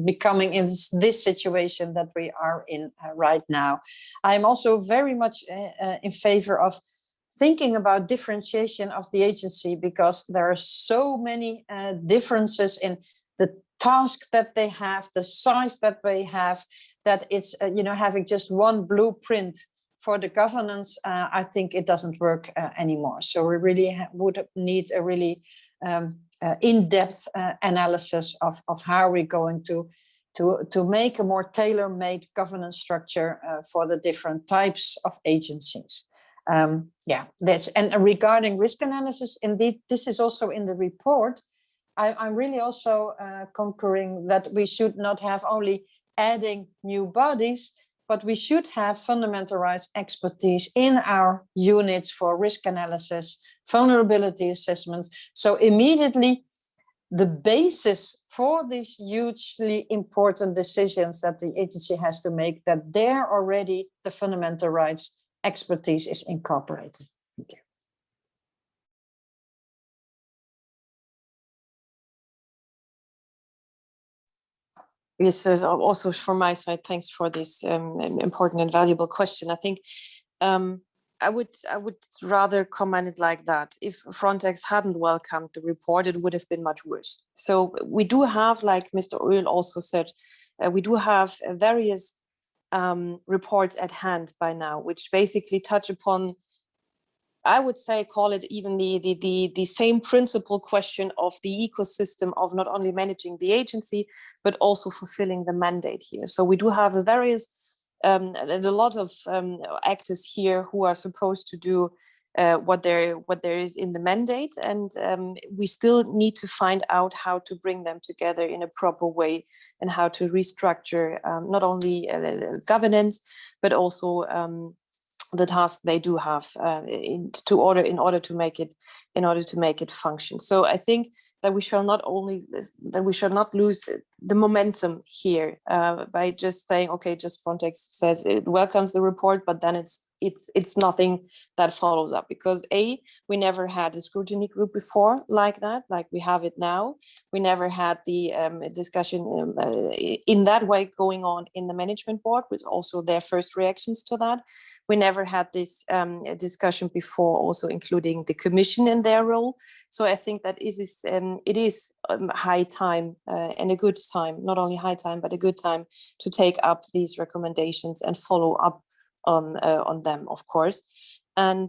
becoming in this situation that we are in right now. I'm also very much in favor of thinking about differentiation of the agency, because there are so many differences in the task that they have, the size that they have, that it's, you know, having just one blueprint for the governance, I think it doesn't work anymore. So we really would need a really in-depth analysis of how we're going to make a more tailor-made governance structure for the different types of agencies. Yeah, that's, and regarding risk analysis, indeed, this is also in the report. I'm really also concurring that we should not have only adding new bodies, but we should have fundamental rights expertise in our units for risk analysis, vulnerability assessments. So immediately the basis for these hugely important decisions that the agency has to make, that there already the fundamental rights expertise is incorporated. Thank you. Yes, also from my side, thanks for this important and valuable question. I think I would rather comment it like that. If Frontex hadn't welcomed the report, it would have been much worse. So we do have, like Mr. Oehl also said, we do have various reports at hand by now, which basically touch upon, I would say, call it even the same principle question of the ecosystem of not only managing the agency, but also fulfilling the mandate here. So we do have a various, and a lot of actors here who are supposed to do what there is in the mandate, and we still need to find out how to bring them together in a proper way, and how to restructure not only governance, but also the task they do have in order to make it function. So I think that we shall not lose the momentum here by just saying, okay, just Frontex says it welcomes the report, but then it's nothing that follows up, because we never had a scrutiny group before like that, like we have it now. We never had the discussion in that way going on in the management board, with also their first reactions to that. We never had this discussion before, also including the Commission in their role. So I think that it is high time and a good time, not only high time, but a good time to take up these recommendations and follow up on them, of course. And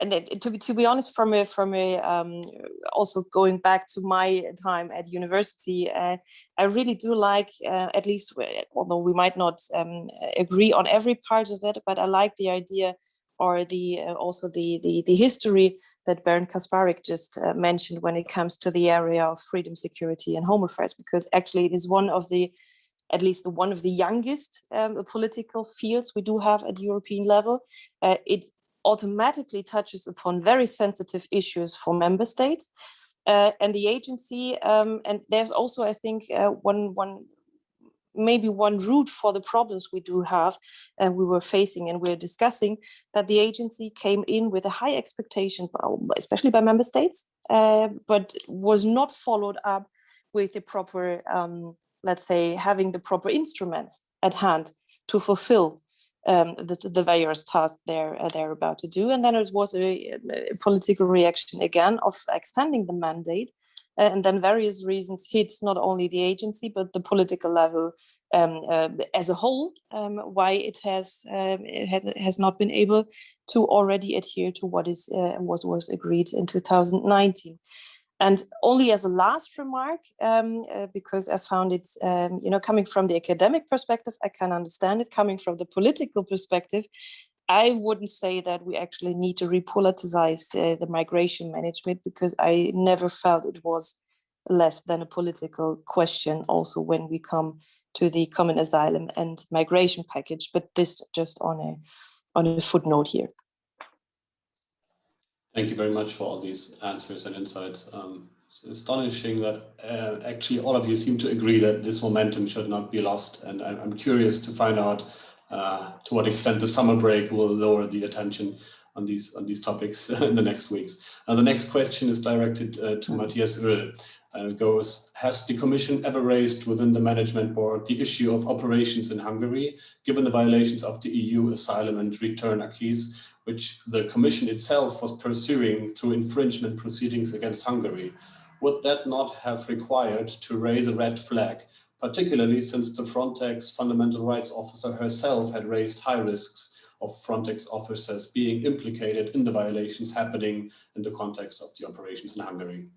to be honest, from a also going back to my time at university, I really do like, at least, although we might not agree on every part of it, but I like the idea, or also the history that Bernd Kasparek just mentioned when it comes to the area of freedom, security, and home affairs, because actually it is one of the youngest political fields we do have at European level. It automatically touches upon very sensitive issues for member states. and the agency, and there's also, I think, maybe one root for the problems we do have and we were facing and we're discussing, that the agency came in with a high expectation, especially by member states, but was not followed up with the proper, let's say, having the proper instruments at hand to fulfill the various tasks they're about to do. And then it was a political reaction again of extending the mandate. And then various reasons hit not only the agency, but the political level as a whole, why it has not been able to already adhere to what was agreed in 2019. And only as a last remark, because I found it, coming from the academic perspective, I can understand it. Coming from the political perspective, I wouldn't say that we actually need to repoliticize the migration management, because I never felt it was less than a political question also when we come to the common asylum and migration package, but this just on a footnote here. Thank you very much for all these answers and insights. It's astonishing that actually all of you seem to agree that this momentum should not be lost, and I'm curious to find out to what extent the summer break will lower the attention on these topics in the next weeks. The next question is directed to Matthias Oehl. It goes, has the Commission ever raised within the Management Board the issue of operations in Hungary, given the violations of the EU asylum and return acquis, which the Commission itself was pursuing through infringement proceedings against Hungary? Would that not have required to raise a red flag, particularly since the Frontex fundamental rights officer herself had raised high risks of Frontex officers being implicated in the violations happening in the context of the operations in Hungary?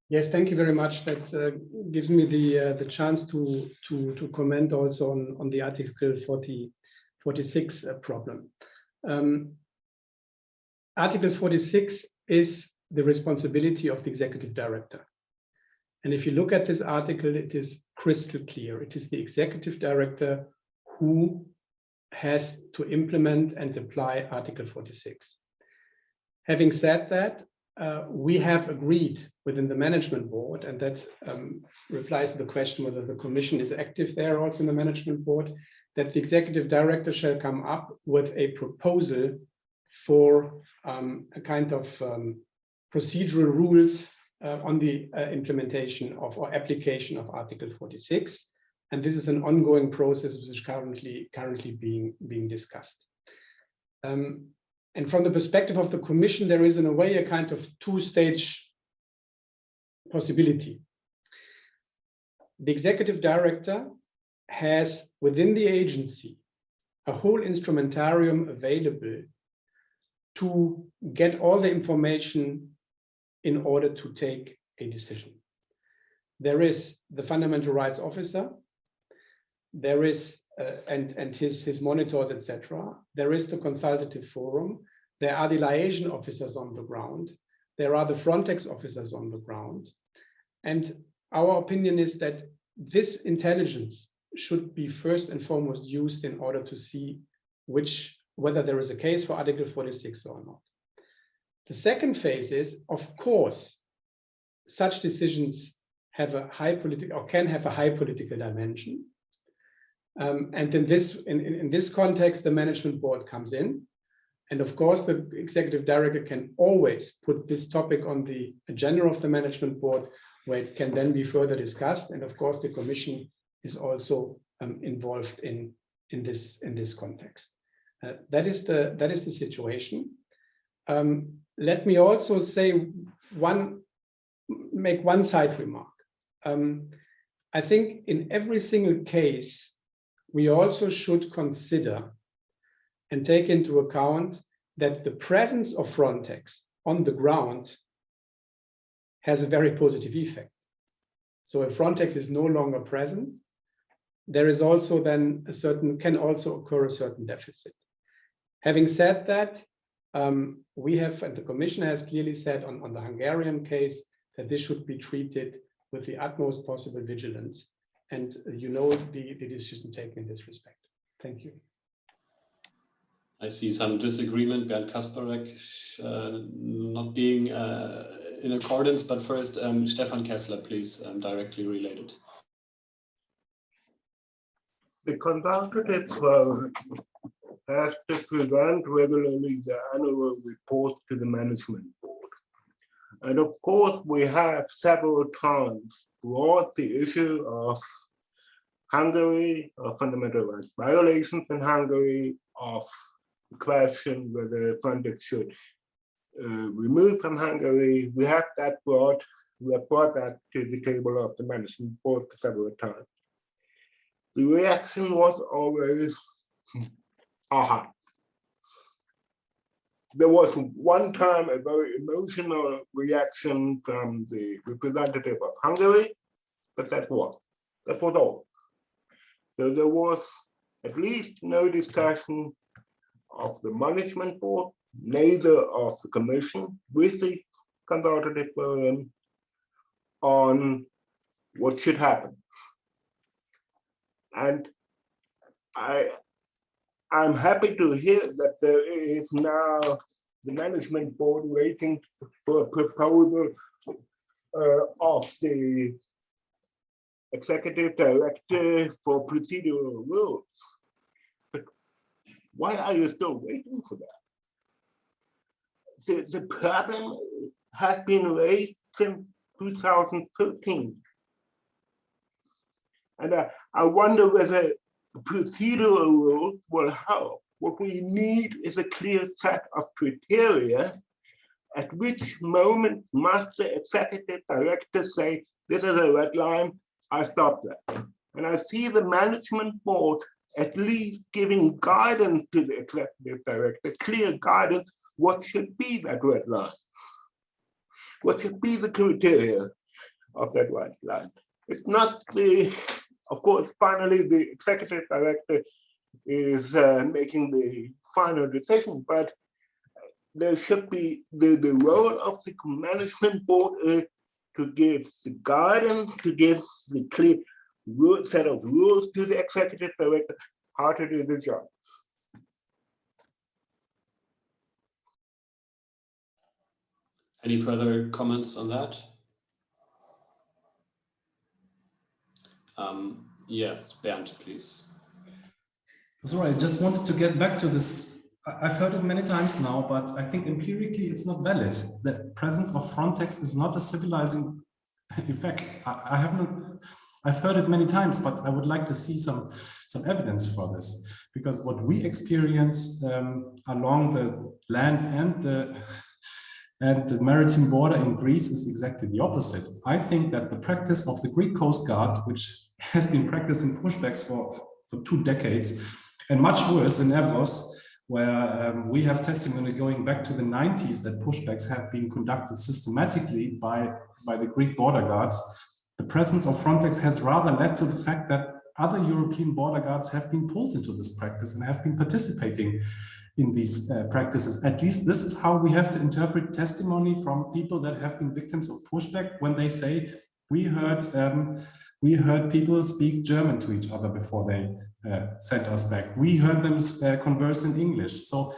Yes, thank you very much. That gives me the chance to comment also on the Article 46 problem. Article 46 is the responsibility of the executive director. And if you look at this article, it is crystal clear. It is the executive director who has to implement and apply Article 46. Having said that, we have agreed within the management board, and that replies to the question whether the Commission is active there also in the management board, that the executive director shall come up with a proposal for a kind of procedural rules on the implementation of or application of Article 46. And this is an ongoing process which is currently being discussed. And from the perspective of the Commission, there is in a way a kind of two-stage possibility. The executive director has within the agency a whole instrumentarium available to get all the information in order to take a decision. There is the fundamental rights officer, there is and his monitors, etc. There is the consultative forum. There are the liaison officers on the ground. There are the Frontex officers on the ground. And our opinion is that this intelligence should be first and foremost used in order to see whether there is a case for Article 46 or not. The second phase is, of course, such decisions have a high political or can have a high political dimension. And in this context, the management board comes in. And of course, the executive director can always put this topic on the agenda of the management board, where it can then be further discussed. And of course, the Commission is also involved in this context. That is the situation. Let me also make one side remark. I think in every single case, we also should consider and take into account that the presence of Frontex on the ground has a very positive effect. So if Frontex is no longer present, there is also then can also occur a certain deficit. Having said that, we have, and the Commission has clearly said on the Hungarian case, that this should be treated with the utmost possible vigilance. And you know the decision taken in this respect. Thank you. I see some disagreement. Bernd Kasparek not being in accordance, but first, Stefan Keßler, please, directly related. The consultative has to present regularly the annual report to the management board. And of course, we have several times brought the issue of Hungary, of fundamental rights violations in Hungary, of the question whether Frontex should remove from Hungary. We have brought that to the table of the management board several times. The reaction was always, aha. There was one time a very emotional reaction from the representative of Hungary, but that was all. So there was at least no discussion of the management board, neither of the commission with the consultative forum on what should happen. And I'm happy to hear that there is now the management board waiting for a proposal of the executive director for procedural rules. But why are you still waiting for that? The problem has been raised since 2013. And I wonder whether procedural rules will help. What we need is a clear set of criteria at which moment must the executive director say, this is a red line, I stop that. And I see the management board at least giving guidance to the executive director, clear guidance, what should be that red line? What should be the criteria of that red line? It's not the, of course, finally the executive director is making the final decision, but there should be the role of the management board is to give the guidance, to give the clear set of rules to the executive director how to do the job. Any further comments on that? Yes, Bernd, please. That's right. I just wanted to get back to this. I've heard it many times now, but I think empirically it's not valid. The presence of Frontex is not a civilizing effect. I've heard it many times, but I would like to see some evidence for this, because what we experience along the land and the maritime border in Greece is exactly the opposite. I think that the practice of the Greek Coast Guard, which has been practicing pushbacks for 2 decades, and much worse in Evros, where we have testimony going back to the 90s that pushbacks have been conducted systematically by the Greek border guards. The presence of Frontex has rather led to the fact that other European border guards have been pulled into this practice and have been participating in these practices. At least this is how we have to interpret testimony from people that have been victims of pushback, when they say, we heard people speak German to each other before they sent us back. We heard them converse in English. So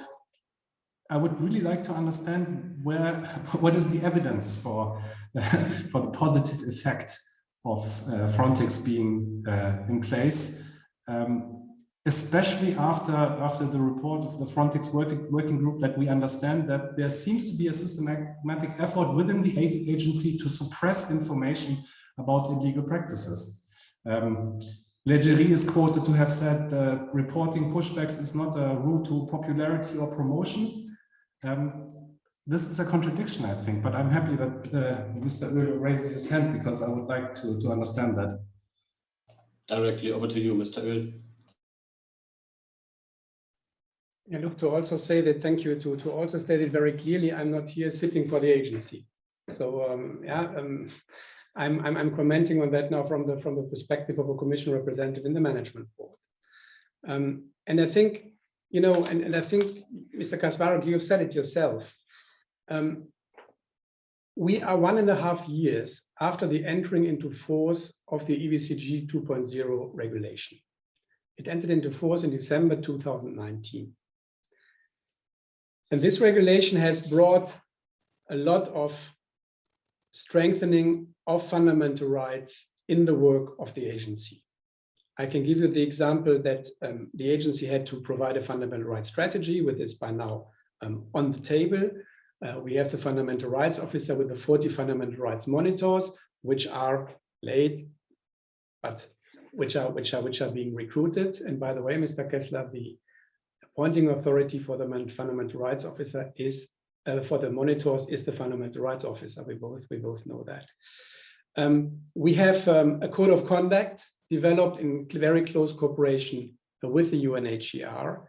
I would really like to understand what is the evidence for the positive effect of Frontex being in place, especially after the report of the Frontex working group, that we understand that there seems to be a systematic effort within the agency to suppress information about illegal practices. Leggeri is quoted to have said reporting pushbacks is not a route to popularity or promotion. This is a contradiction, I think, but I'm happy that Mr. Oehl raises his hand, because I would like to understand that. Directly over to you, Mr. Oehl. Yeah, look, to also say that, thank you, to also state it very clearly, I'm not here sitting for the agency. So I'm commenting on that now from the perspective of a commission representative in the management board. And I think, you know, and I think, Mr. Kasparek, you have said it yourself. We are 1.5 years after the entering into force of the EVCG 2.0 regulation. It entered into force in December 2019. And this regulation has brought a lot of strengthening of fundamental rights in the work of the agency. I can give you the example that the agency had to provide a fundamental rights strategy, with this by now on the table. We have the fundamental rights officer with the 40 fundamental rights monitors, which are late, but which are being recruited. And by the way, Mr. Keßler, the appointing authority for the fundamental rights officer is for the monitors is the fundamental rights officer. We both know that. We have a code of conduct developed in very close cooperation with the UNHCR.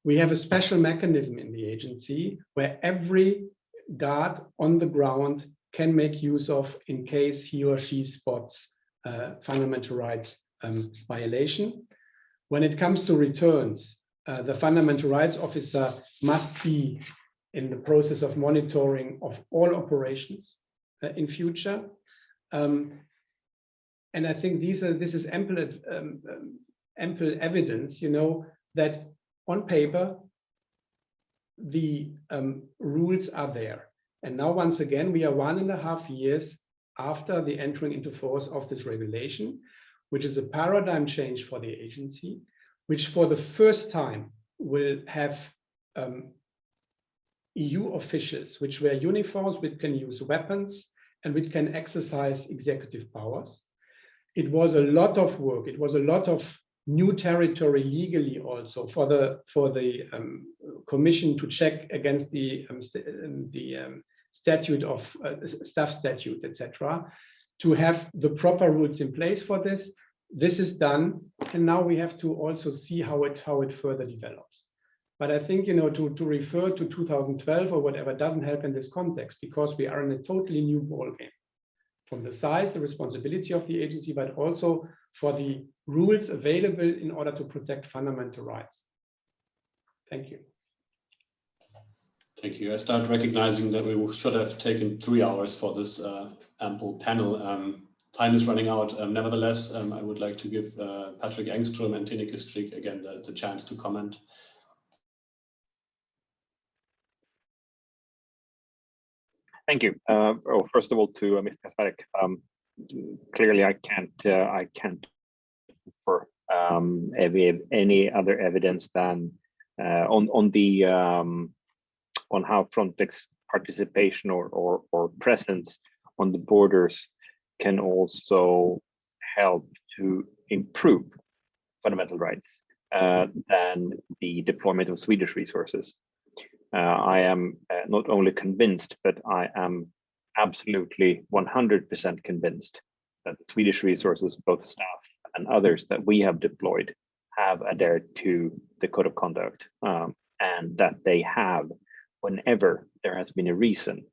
We have a special mechanism in the agency where every guard on the ground can make use of in case he or she spots fundamental rights violation. When it comes to returns, the fundamental rights officer must be in the process of monitoring of all operations in future. And I think this is ample evidence, that on paper, the rules are there. And now, once again, we are 1.5 years after the entering into force of this regulation, which is a paradigm change for the agency, which for the first time will have EU officials which wear uniforms, which can use weapons, and which can exercise executive powers. It was a lot of work. It was a lot of new territory legally also for the Commission to check against the statute of staff statute, etc., to have the proper rules in place for this. This is done, and now we have to also see how it further develops. But I think, to refer to 2012 or whatever doesn't help in this context, because we are in a totally new ballgame. From the size, the responsibility of the agency, but also for the rules available in order to protect fundamental rights. Thank you. Thank you. I start recognizing that we should have taken 3 hours for this ample panel. Time is running out. Nevertheless, I would like to give Patrik Engström and Tineke Strik again the chance to comment. Thank you. First of all, to Mr. Kasparek, clearly I can't offer any other evidence than on how Frontex participation or presence on the borders can also help to improve fundamental rights than the deployment of Swedish resources. I am not only convinced, but I am absolutely 100% convinced that the Swedish resources, both staff and others that we have deployed, have adhered to the code of conduct, and that they have, whenever there has been a reason,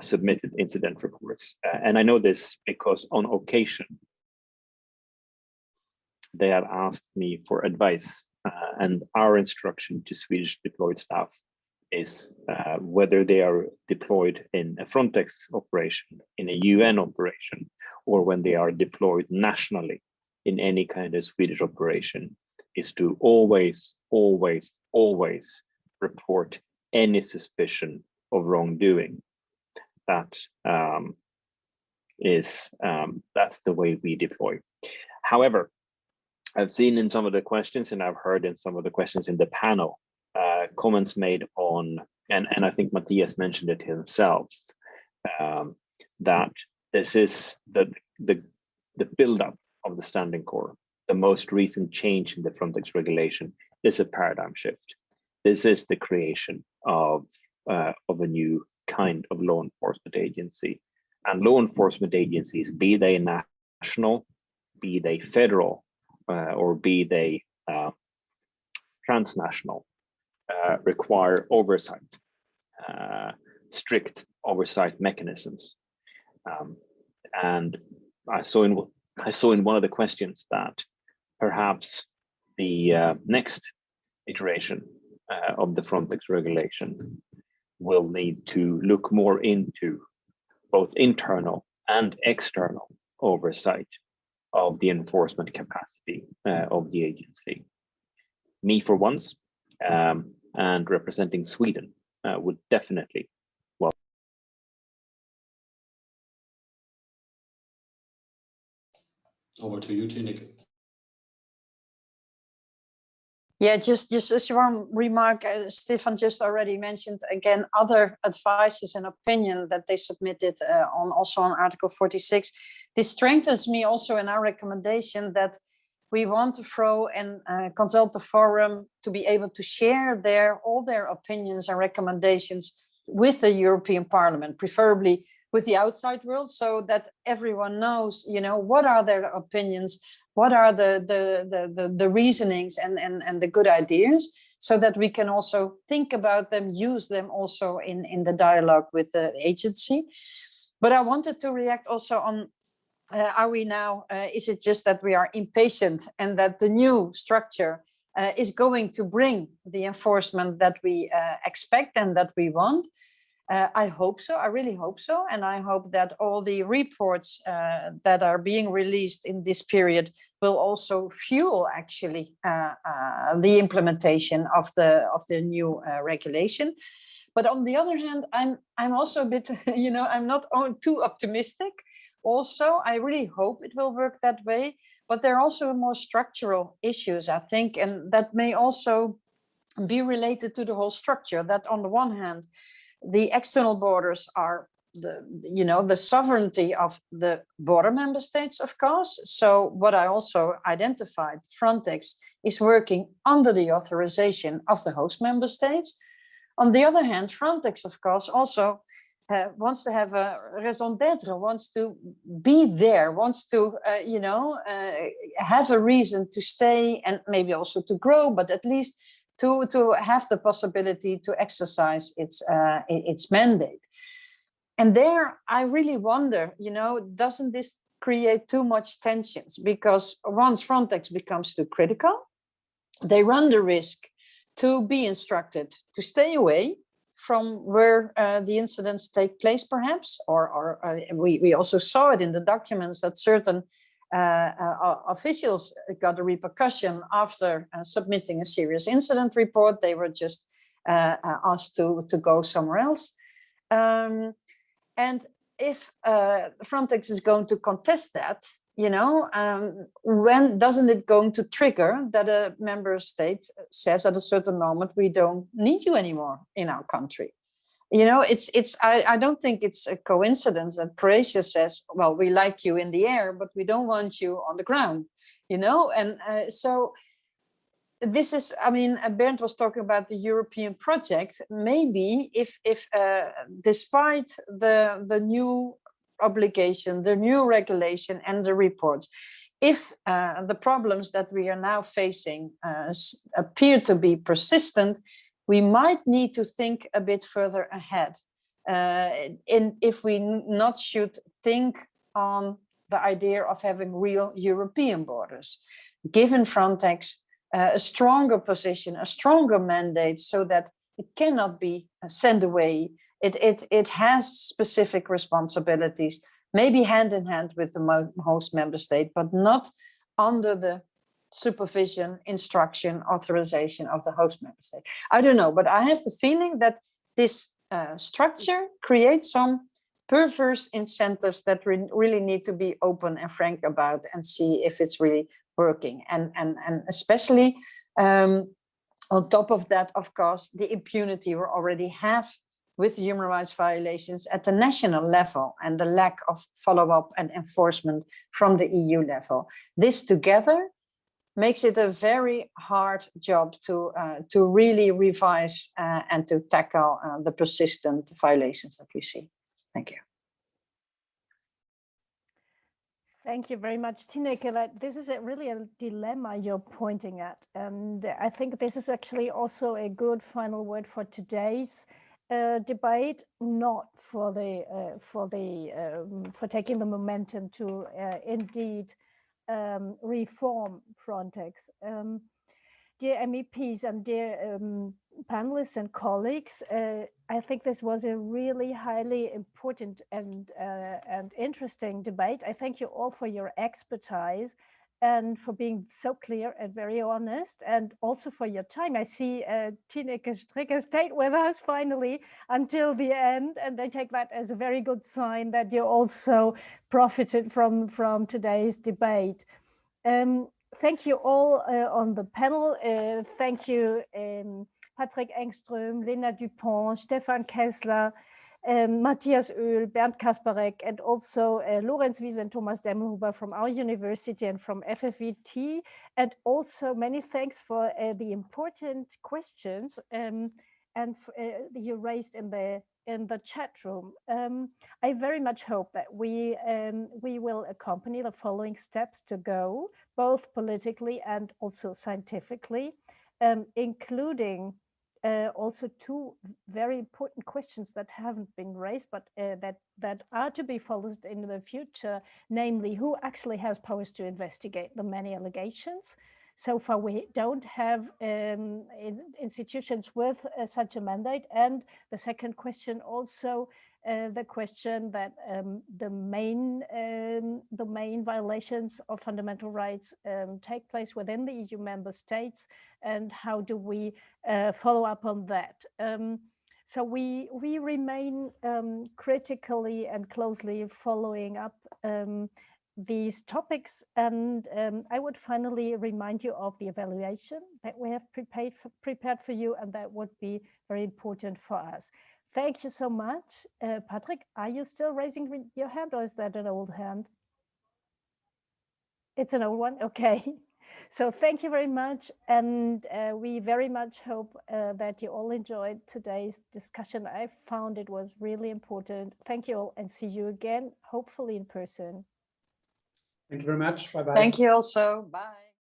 submitted incident reports. And I know this because on occasion, they have asked me for advice, and our instruction to Swedish deployed staff is whether they are deployed in a Frontex operation, in a UN operation, or when they are deployed nationally in any kind of Swedish operation, is to always, always, always report any suspicion of wrongdoing. That's the way we deploy. However, I've seen in some of the questions, and I've heard in some of the questions in the panel, comments made on, and I think Matthias mentioned it himself, that this is the buildup of the standing core. The most recent change in the Frontex regulation is a paradigm shift. This is the creation of a new kind of law enforcement agency. And law enforcement agencies, be they national, be they federal, or be they transnational, require oversight, strict oversight mechanisms. And I saw in one of the questions that perhaps the next iteration of the Frontex regulation will need to look more into both internal and external oversight of the enforcement capacity of the agency. Me, for once, and representing Sweden, would definitely welcome. Over to you, Tineke. Yeah, just as one remark, Stefan just already mentioned again other advices and opinion that they submitted also on Article 46. This strengthens me also in our recommendation that we want to throw and consult the forum to be able to share all their opinions and recommendations with the European Parliament, preferably with the outside world, so that everyone knows, what are their opinions, what are the reasonings and the good ideas, so that we can also think about them, use them also in the dialogue with the agency. But I wanted to react also on, are we now, is it just that we are impatient and that the new structure is going to bring the enforcement that we expect and that we want? I hope so. I really hope so. And I hope that all the reports that are being released in this period will also fuel actually the implementation of the new regulation. But on the other hand, I'm also a bit, I'm not too optimistic. Also, I really hope it will work that way. But there are also more structural issues, I think, and that may also be related to the whole structure. That on the one hand, the external borders are the sovereignty of the border member states, of course. So what I also identified, Frontex is working under the authorization of the host member states. On the other hand, Frontex, of course, also wants to have a raison d'être, wants to be there, wants to, have a reason to stay and maybe also to grow, but at least to have the possibility to exercise its mandate. And there, I really wonder, doesn't this create too much tensions? Because once Frontex becomes too critical, they run the risk to be instructed to stay away from where the incidents take place, perhaps, or we also saw it in the documents that certain officials got a repercussion after submitting a serious incident report. They were just asked to go somewhere else. And if Frontex is going to contest that, when doesn't it going to trigger that a member state says at a certain moment, we don't need you anymore in our country? I don't think it's a coincidence that Croatia says, well, we like you in the air, but we don't want you on the ground, and so this is, Bernd was talking about the European project. Maybe if despite the new obligation, the new regulation and the reports, if the problems that we are now facing appear to be persistent, we might need to think a bit further ahead. If we not should think on the idea of having real European borders, given Frontex a stronger position, a stronger mandate, so that it cannot be sent away. It has specific responsibilities, maybe hand in hand with the host member state, but not under the supervision, instruction, authorization of the host member state. I don't know, but I have the feeling that this structure creates some perverse incentives that really need to be open and frank about and see if it's really working. And especially on top of that, of course, the impunity we already have with human rights violations at the national level and the lack of follow-up and enforcement from the EU level. This together makes it a very hard job to really revise and to tackle the persistent violations that we see. Thank you. Thank you very much, Tineke. This is really a dilemma you're pointing at, and I think this is actually also a good final word for today's debate, not for taking the momentum to indeed reform Frontex. Dear MEPs and dear panelists and colleagues, I think this was a really highly important and interesting debate. I thank you all for your expertise and for being so clear and very honest, and also for your time. I see Tineke Strik has stayed with us finally until the end, and I take that as a very good sign that you also profited from today's debate. Thank you all on the panel. Thank you, Patrik Engström, Lena Düpont, Stefan Keßler, Matthias Oehl, Bernd Kasparek, and also Lorenz Wiese and Thomas Demmelhuber from our university and from FFVT. And also many thanks for the important questions you raised in the chat room. I very much hope that we will accompany the following steps to go, both politically and also scientifically, including also two very important questions that haven't been raised, but that are to be followed in the future, namely who actually has powers to investigate the many allegations. So far, we don't have institutions with such a mandate. And the second question also, the question that the main violations of fundamental rights take place within the EU member states, and how do we follow up on that? So we remain critically and closely following up these topics, and I would finally remind you of the evaluation that we have prepared for you, and that would be very important for us. Thank you so much. Patrik, are you still raising your hand, or is that an old hand? It's an old one, okay. So thank you very much, and we very much hope that you all enjoyed today's discussion. I found it was really important. Thank you all, and see you again, hopefully in person. Thank you very much. Bye-bye. Thank you also. Bye.